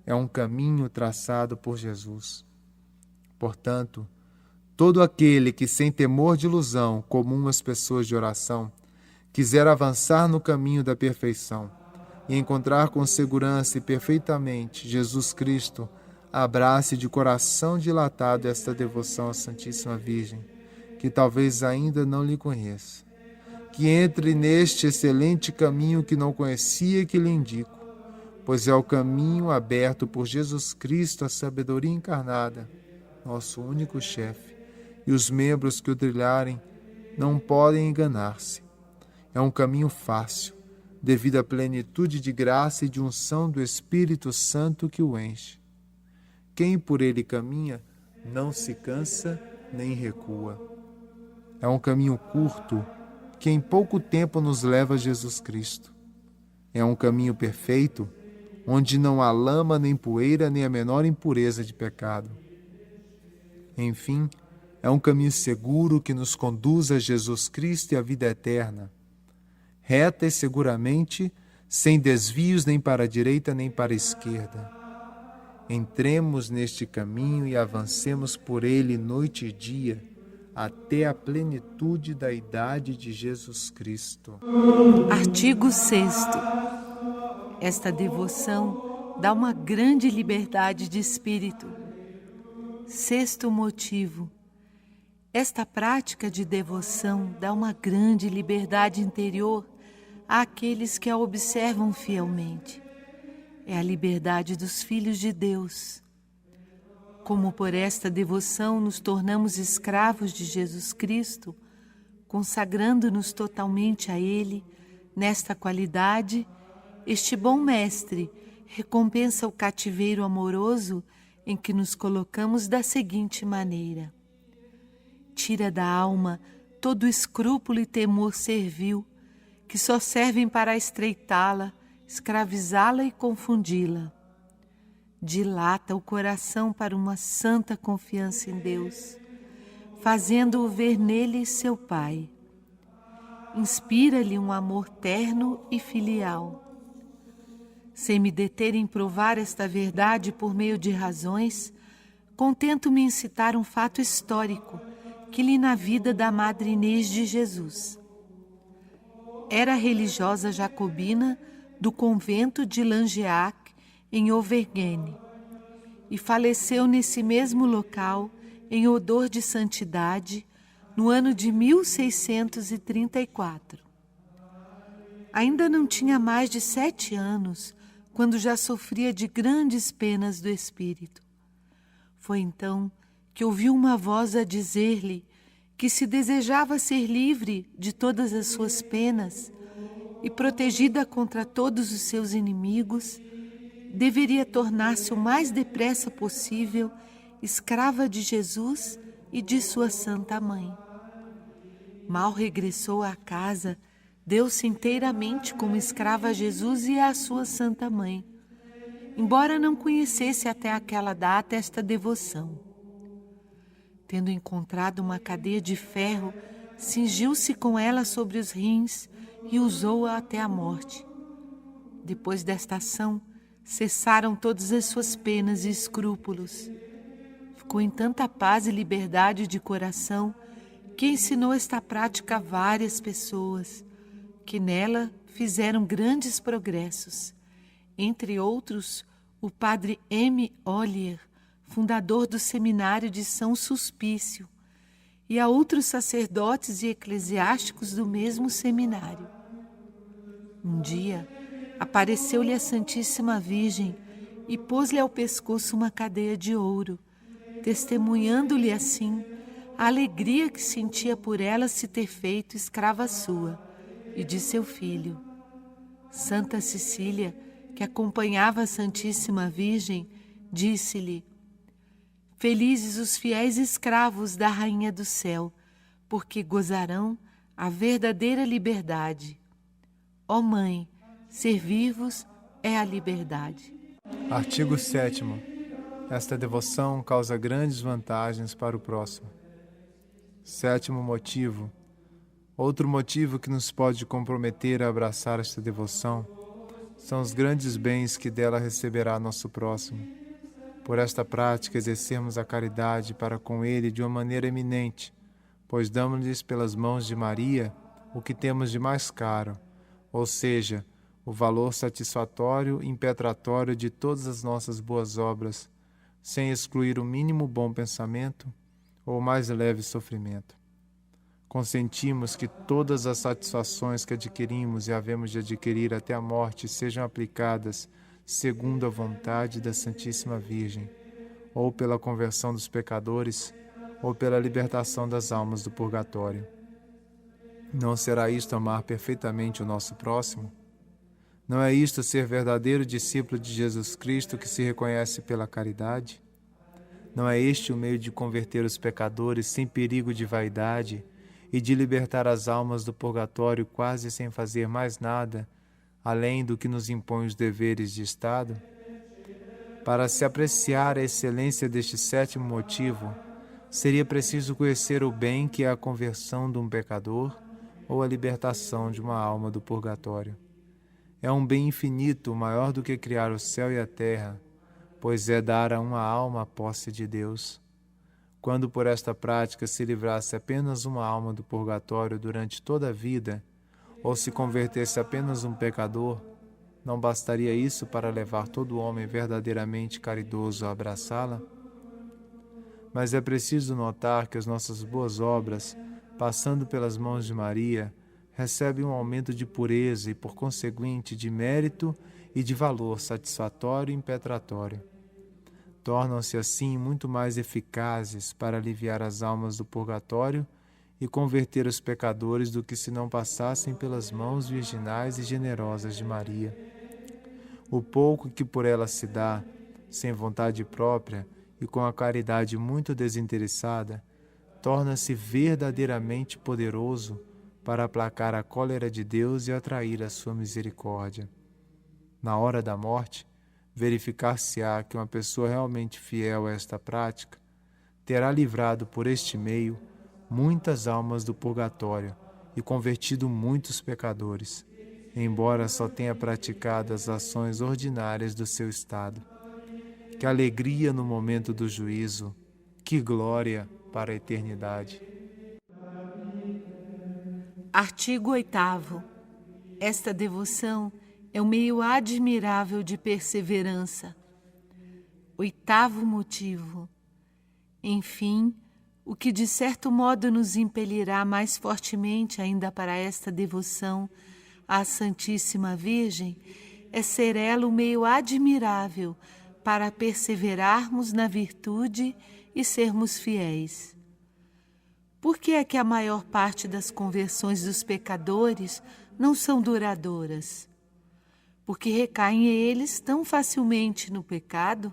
É um caminho traçado por Jesus. Portanto, todo aquele que, sem temor de ilusão, comum às pessoas de oração, quiser avançar no caminho da perfeição e encontrar com segurança e perfeitamente Jesus Cristo, abrace de coração dilatado esta devoção à Santíssima Virgem, que talvez ainda não lhe conheça. Que entre neste excelente caminho que não conhecia e que lhe indico, pois é o caminho aberto por Jesus Cristo, a sabedoria encarnada, nosso único chefe, e os membros que o trilharem não podem enganar-se. É um caminho fácil, devido à plenitude de graça e de unção do Espírito Santo que o enche. Quem por ele caminha não se cansa nem recua. É um caminho curto que em pouco tempo nos leva a Jesus Cristo. É um caminho perfeito, onde não há lama nem poeira nem a menor impureza de pecado. Enfim, é um caminho seguro que nos conduz a Jesus Cristo e à vida eterna, reta e seguramente, sem desvios nem para a direita nem para a esquerda. Entremos neste caminho e avancemos por ele noite e dia, até a plenitude da idade de Jesus Cristo. Artigo 6º. Esta devoção dá uma grande liberdade de espírito. 6º motivo. Esta prática de devoção dá uma grande liberdade interior àqueles que a observam fielmente. é a liberdade dos filhos de Deus. Como por esta devoção nos tornamos escravos de Jesus Cristo, consagrando-nos totalmente a Ele, nesta qualidade, este bom Mestre recompensa o cativeiro amoroso em que nos colocamos da seguinte maneira: tira da alma todo escrúpulo e temor servil, que só servem para estreitá-la, escravizá-la e confundi-la. Dilata o coração para uma santa confiança em Deus, fazendo-o ver nele seu Pai. Inspira-lhe um amor terno e filial. Sem me deter em provar esta verdade por meio de razões, contento-me em citar um fato histórico que li na vida da Madre Inês de Jesus. Era religiosa jacobina do convento de Langeac, em Auvergne, e faleceu nesse mesmo local, em odor de santidade, no ano de 1634. Ainda não tinha mais de 7 anos, quando já sofria de grandes penas do espírito. Foi então que ouviu uma voz a dizer-lhe que, se desejava ser livre de todas as suas penas e protegida contra todos os seus inimigos, deveria tornar-se o mais depressa possível escrava de Jesus e de sua Santa Mãe. Mal regressou à casa, deu-se inteiramente como escrava a Jesus e à sua Santa Mãe, embora não conhecesse até aquela data esta devoção. Tendo encontrado uma cadeia de ferro, cingiu-se com ela sobre os rins e usou-a até a morte. Depois desta ação, cessaram todas as suas penas e escrúpulos. Ficou em tanta paz e liberdade de coração que ensinou esta prática a várias pessoas, que nela fizeram grandes progressos. Entre outros, o padre M. Ollier, fundador do seminário de São Sulpício, e a outros sacerdotes e eclesiásticos do mesmo seminário. Um dia, apareceu-lhe a Santíssima Virgem e pôs-lhe ao pescoço uma cadeia de ouro, testemunhando-lhe assim a alegria que sentia por ela se ter feito escrava sua e de seu filho. Santa Cecília, que acompanhava a Santíssima Virgem, disse-lhe: felizes os fiéis escravos da Rainha do Céu, porque gozarão a verdadeira liberdade. Ó Mãe, servir-vos é a liberdade. Artigo 7º. Esta devoção causa grandes vantagens para o próximo. 7º motivo. Outro motivo que nos pode comprometer a abraçar esta devoção são os grandes bens que dela receberá nosso próximo. Por esta prática exercemos a caridade para com ele de uma maneira eminente, pois damos-lhes pelas mãos de Maria o que temos de mais caro, ou seja, o valor satisfatório e impetratório de todas as nossas boas obras, sem excluir o mínimo bom pensamento ou o mais leve sofrimento. Consentimos que todas as satisfações que adquirimos e havemos de adquirir até a morte sejam aplicadas segundo a vontade da Santíssima Virgem, ou pela conversão dos pecadores, ou pela libertação das almas do purgatório. Não será isto amar perfeitamente o nosso próximo? Não é isto ser verdadeiro discípulo de Jesus Cristo que se reconhece pela caridade? Não é este o meio de converter os pecadores sem perigo de vaidade e de libertar as almas do purgatório quase sem fazer mais nada, além do que nos impõe os deveres de Estado? Para se apreciar a excelência deste 7º motivo, seria preciso conhecer o bem que é a conversão de um pecador ou a libertação de uma alma do purgatório. É um bem infinito, maior do que criar o céu e a terra, pois é dar a uma alma a posse de Deus. Quando por esta prática se livrasse apenas uma alma do purgatório durante toda a vida, ou se convertesse apenas um pecador, não bastaria isso para levar todo homem verdadeiramente caridoso a abraçá-la? Mas é preciso notar que as nossas boas obras, passando pelas mãos de Maria, recebem um aumento de pureza e, por conseguinte, de mérito e de valor satisfatório e impetratório. Tornam-se assim muito mais eficazes para aliviar as almas do purgatório e converter os pecadores do que se não passassem pelas mãos virginais e generosas de Maria. O pouco que por ela se dá, sem vontade própria e com a caridade muito desinteressada, torna-se verdadeiramente poderoso para aplacar a cólera de Deus e atrair a sua misericórdia. Na hora da morte, verificar-se-á que uma pessoa realmente fiel a esta prática terá livrado por este meio muitas almas do purgatório e convertido muitos pecadores, embora só tenha praticado as ações ordinárias do seu estado. Que alegria no momento do juízo, que glória para a eternidade. Artigo 8º. Esta devoção é um meio admirável de perseverança. 8º motivo. Enfim, o que de certo modo nos impelirá mais fortemente ainda para esta devoção à Santíssima Virgem é ser ela um meio admirável para perseverarmos na virtude e sermos fiéis. Por que é que a maior parte das conversões dos pecadores não são duradouras? Porque recaem eles tão facilmente no pecado?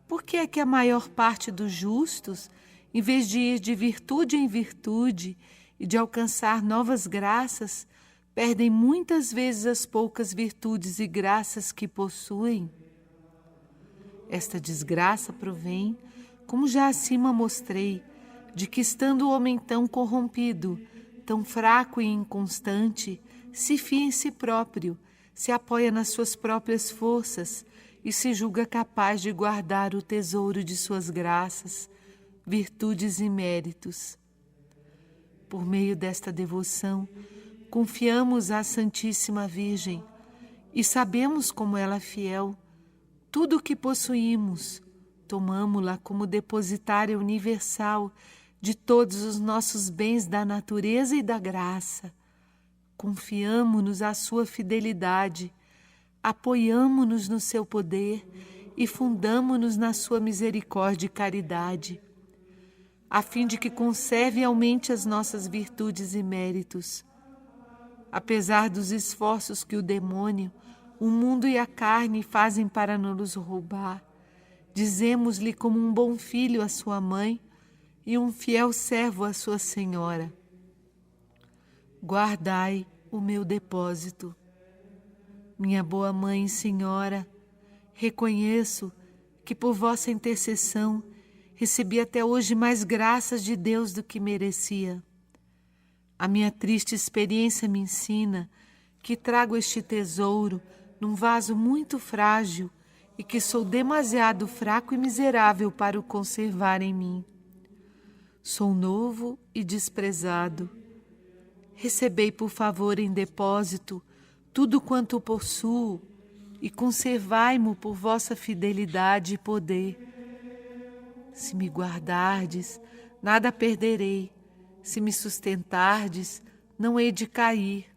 Por que é que a maior parte dos justos, em vez de ir de virtude em virtude e de alcançar novas graças, perdem muitas vezes as poucas virtudes e graças que possuem? Esta desgraça provém, como já acima mostrei, de que estando o homem tão corrompido, tão fraco e inconstante, se fia em si próprio, se apoia nas suas próprias forças e se julga capaz de guardar o tesouro de suas graças, virtudes e méritos. Por meio desta devoção, confiamos à Santíssima Virgem e sabemos como ela é fiel. Tudo o que possuímos, tomamo-la como depositária universal de todos os nossos bens da natureza e da graça. Confiamo-nos à sua fidelidade, apoiamo-nos no seu poder e fundamo-nos na sua misericórdia e caridade, a fim de que conserve e aumente as nossas virtudes e méritos. Apesar dos esforços que o demônio, o mundo e a carne fazem para nos roubar, dizemos-lhe como um bom filho à sua mãe e um fiel servo à sua senhora: guardai o meu depósito. Minha boa mãe e senhora, reconheço que por vossa intercessão recebi até hoje mais graças de Deus do que merecia. A minha triste experiência me ensina que trago este tesouro num vaso muito frágil e que sou demasiado fraco e miserável para o conservar em mim. Sou novo e desprezado. Recebei, por favor, em depósito tudo quanto possuo e conservai-mo por vossa fidelidade e poder. Se me guardardes, nada perderei. Se me sustentardes, não hei de cair.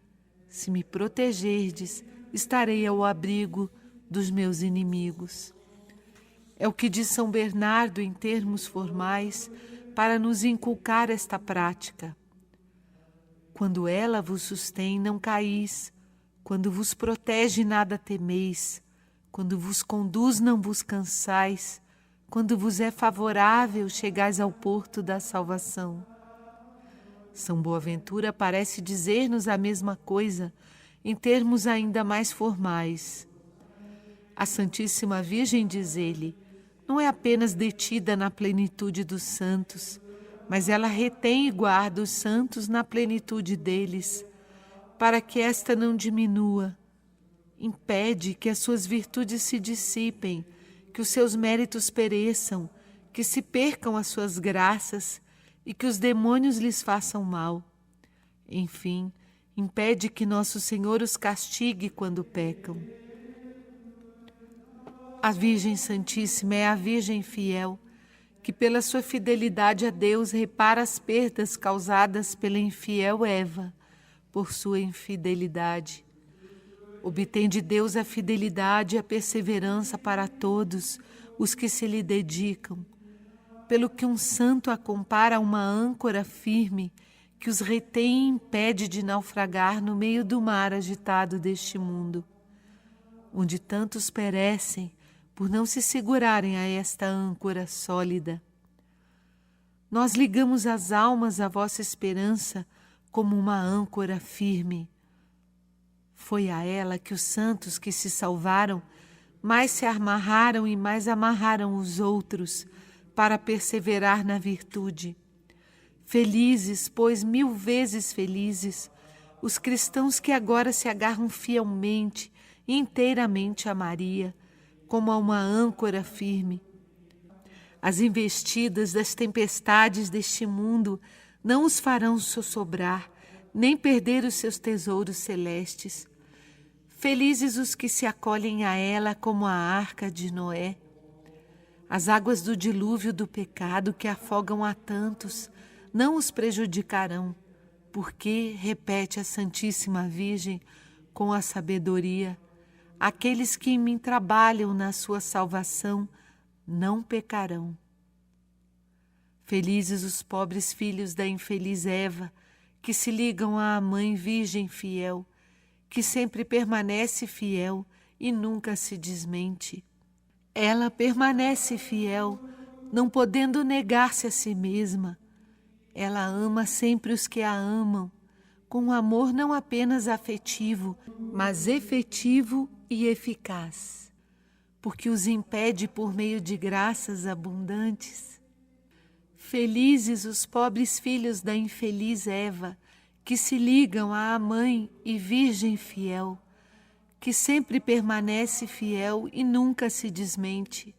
Se me protegerdes, estarei ao abrigo dos meus inimigos. É o que diz São Bernardo em termos formais para nos inculcar esta prática. Quando ela vos sustém, não caís. Quando vos protege, nada temeis. Quando vos conduz, não vos cansais. Quando vos é favorável, chegais ao porto da salvação. São Boaventura parece dizer-nos a mesma coisa, em termos ainda mais formais. A Santíssima Virgem, diz ele, não é apenas detida na plenitude dos santos, mas ela retém e guarda os santos na plenitude deles, para que esta não diminua. Impede que as suas virtudes se dissipem, que os seus méritos pereçam, que se percam as suas graças e que os demônios lhes façam mal. Enfim, impede que Nosso Senhor os castigue quando pecam. A Virgem Santíssima é a Virgem fiel, que pela sua fidelidade a Deus repara as perdas causadas pela infiel Eva, por sua infidelidade. Obtém de Deus a fidelidade e a perseverança para todos os que se lhe dedicam, pelo que um santo a compara a uma âncora firme que os retém e impede de naufragar no meio do mar agitado deste mundo, onde tantos perecem por não se segurarem a esta âncora sólida. Nós ligamos as almas à vossa esperança como uma âncora firme. Foi a ela que os santos que se salvaram mais se amarraram e mais amarraram os outros para perseverar na virtude. Felizes, pois 1000 vezes felizes, os cristãos que agora se agarram fielmente e inteiramente a Maria, como a uma âncora firme. As investidas das tempestades deste mundo não os farão sossobrar, nem perder os seus tesouros celestes. Felizes os que se acolhem a ela como a arca de Noé. As águas do dilúvio do pecado que afogam a tantos não os prejudicarão, porque, repete a Santíssima Virgem com a sabedoria, aqueles que em mim trabalham na sua salvação não pecarão. Felizes os pobres filhos da infeliz Eva, que se ligam à Mãe Virgem fiel, que sempre permanece fiel e nunca se desmente. Ela permanece fiel, não podendo negar-se a si mesma. Ela ama sempre os que a amam, com um amor não apenas afetivo, mas efetivo e eficaz, porque os impede por meio de graças abundantes. Felizes os pobres filhos da infeliz Eva, que se ligam à Mãe e Virgem fiel, que sempre permanece fiel e nunca se desmente.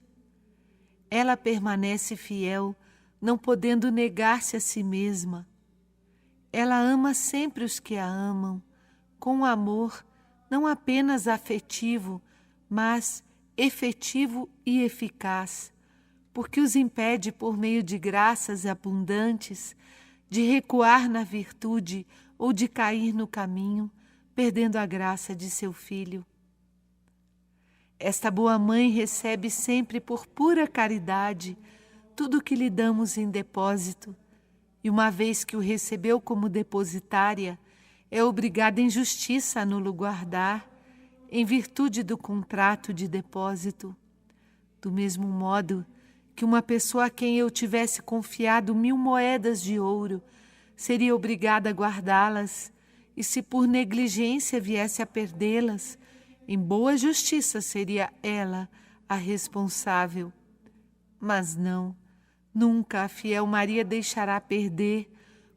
Ela permanece fiel, não podendo negar-se a si mesma. Ela ama sempre os que a amam, com amor não apenas afetivo, mas efetivo e eficaz, porque os impede por meio de graças abundantes de recuar na virtude ou de cair no caminho, perdendo a graça de seu filho. Esta boa mãe recebe sempre por pura caridade tudo o que lhe damos em depósito, e uma vez que o recebeu como depositária, é obrigada em justiça a no-lo guardar, em virtude do contrato de depósito. Do mesmo modo que uma pessoa a quem eu tivesse confiado 1000 moedas de ouro seria obrigada a guardá-las, e se por negligência viesse a perdê-las, em boa justiça seria ela a responsável. Mas não, nunca a fiel Maria deixará perder,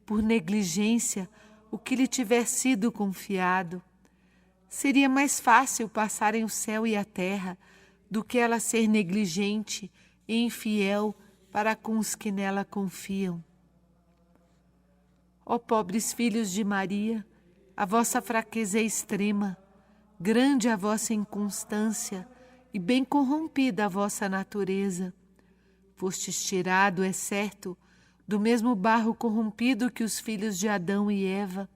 por negligência, o que lhe tiver sido confiado. Seria mais fácil passarem o céu e a terra do que ela ser negligente e infiel para com os que nela confiam. Ó pobres filhos de Maria, a vossa fraqueza é extrema, grande a vossa inconstância e bem corrompida a vossa natureza. Fostes tirado, é certo, do mesmo barro corrompido que os filhos de Adão e Eva,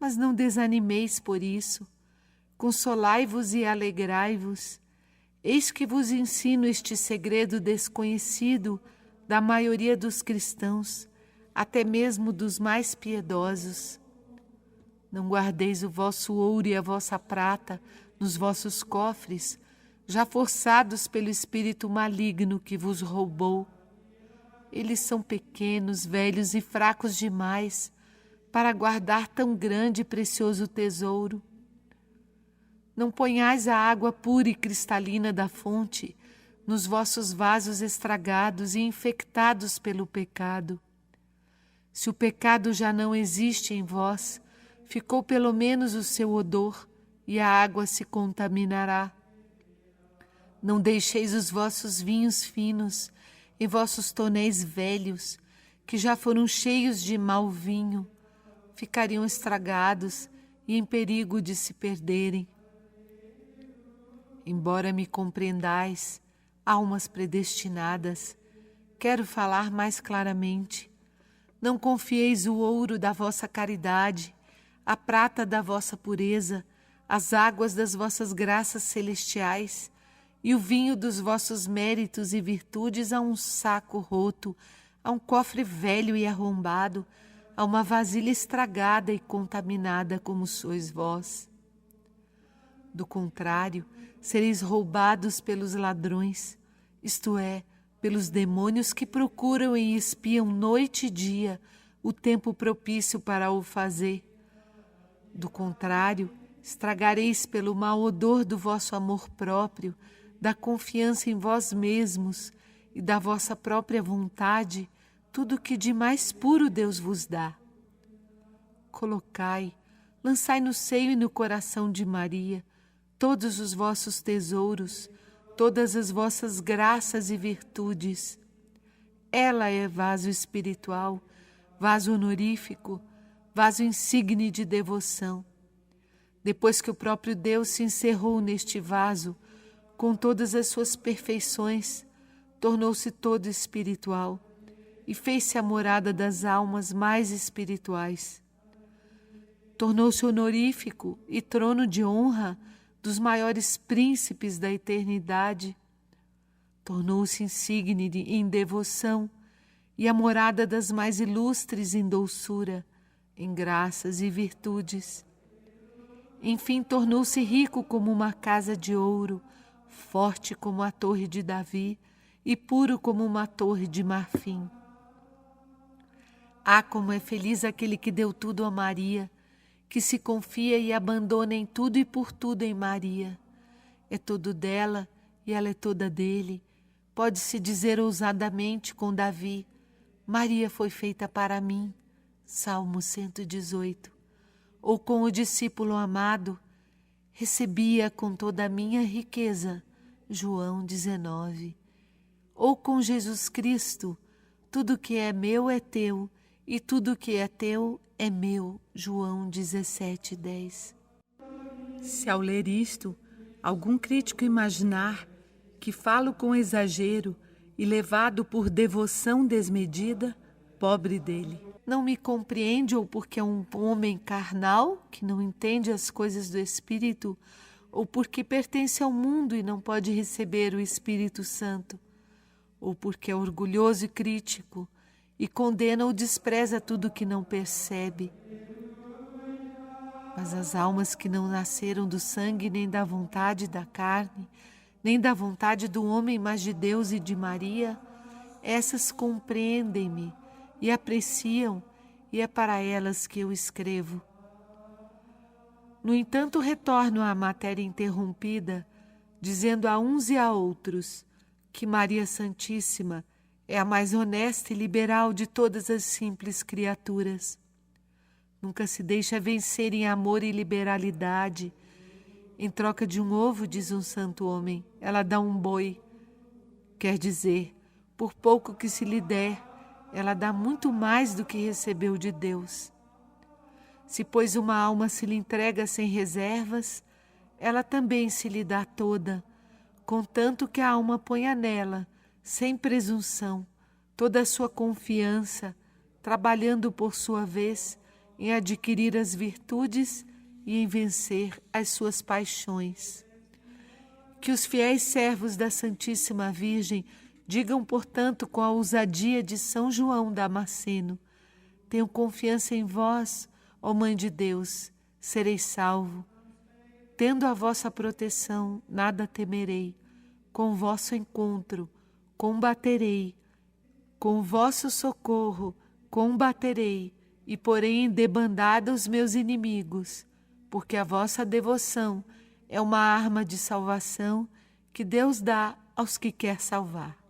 mas não desanimeis por isso. Consolai-vos e alegrai-vos. Eis que vos ensino este segredo desconhecido da maioria dos cristãos, até mesmo dos mais piedosos. Não guardeis o vosso ouro e a vossa prata nos vossos cofres, já forçados pelo espírito maligno que vos roubou. Eles são pequenos, velhos e fracos demais para guardar tão grande e precioso tesouro. Não ponhais a água pura e cristalina da fonte nos vossos vasos estragados e infectados pelo pecado. Se o pecado já não existe em vós, ficou pelo menos o seu odor e a água se contaminará. Não deixeis os vossos vinhos finos em vossos tonéis velhos, que já foram cheios de mau vinho, ficariam estragados e em perigo de se perderem. Embora me compreendais, almas predestinadas, quero falar mais claramente. Não confieis o ouro da vossa caridade, a prata da vossa pureza, as águas das vossas graças celestiais e o vinho dos vossos méritos e virtudes a um saco roto, a um cofre velho e arrombado, a uma vasilha estragada e contaminada como sois vós. Do contrário, sereis roubados pelos ladrões, isto é, pelos demônios que procuram e espiam noite e dia o tempo propício para o fazer. Do contrário, estragareis pelo mau odor do vosso amor próprio, da confiança em vós mesmos e da vossa própria vontade, tudo o que de mais puro Deus vos dá. Colocai, lançai no seio e no coração de Maria todos os vossos tesouros, todas as vossas graças e virtudes. Ela é vaso espiritual, vaso honorífico, vaso insigne de devoção. Depois que o próprio Deus se encerrou neste vaso, com todas as suas perfeições, tornou-se todo espiritual e fez-se a morada das almas mais espirituais. Tornou-se honorífico e trono de honra dos maiores príncipes da eternidade. Tornou-se insigne em devoção e a morada das mais ilustres em doçura, em graças e virtudes. Enfim, tornou-se rico como uma casa de ouro, forte como a torre de Davi e puro como uma torre de marfim. Ah, como é feliz aquele que deu tudo a Maria, que se confia e abandona em tudo e por tudo em Maria. É todo dela e ela é toda dele. Pode-se dizer ousadamente com Davi: Maria foi feita para mim, Salmo 118. Ou com o discípulo amado: recebia com toda a minha riqueza, João 19. Ou com Jesus Cristo: tudo que é meu é teu, e tudo que é teu é meu, João 17:10. Se ao ler isto, algum crítico imaginar que falo com exagero e levado por devoção desmedida, pobre dele. Não me compreende ou porque é um homem carnal, que não entende as coisas do Espírito, ou porque pertence ao mundo e não pode receber o Espírito Santo, ou porque é orgulhoso e crítico, e condena ou despreza tudo que não percebe. Mas as almas que não nasceram do sangue nem da vontade da carne, nem da vontade do homem, mas de Deus e de Maria, essas compreendem-me e apreciam, e é para elas que eu escrevo. No entanto, retorno à matéria interrompida, dizendo a uns e a outros que Maria Santíssima é a mais honesta e liberal de todas as simples criaturas. Nunca se deixa vencer em amor e liberalidade. Em troca de um ovo, diz um santo homem, ela dá um boi. Quer dizer, por pouco que se lhe der, ela dá muito mais do que recebeu de Deus. Se, pois, uma alma se lhe entrega sem reservas, ela também se lhe dá toda, contanto que a alma ponha nela, sem presunção, toda a sua confiança, trabalhando por sua vez em adquirir as virtudes e em vencer as suas paixões. Que os fiéis servos da Santíssima Virgem digam, portanto, com a ousadia de São João Damasceno: tenho confiança em vós, ó Mãe de Deus, serei salvo. Tendo a vossa proteção, nada temerei. Com vosso encontro, combaterei. Com vosso socorro, combaterei, e porei em debandada os meus inimigos, porque a vossa devoção é uma arma de salvação que Deus dá aos que quer salvar.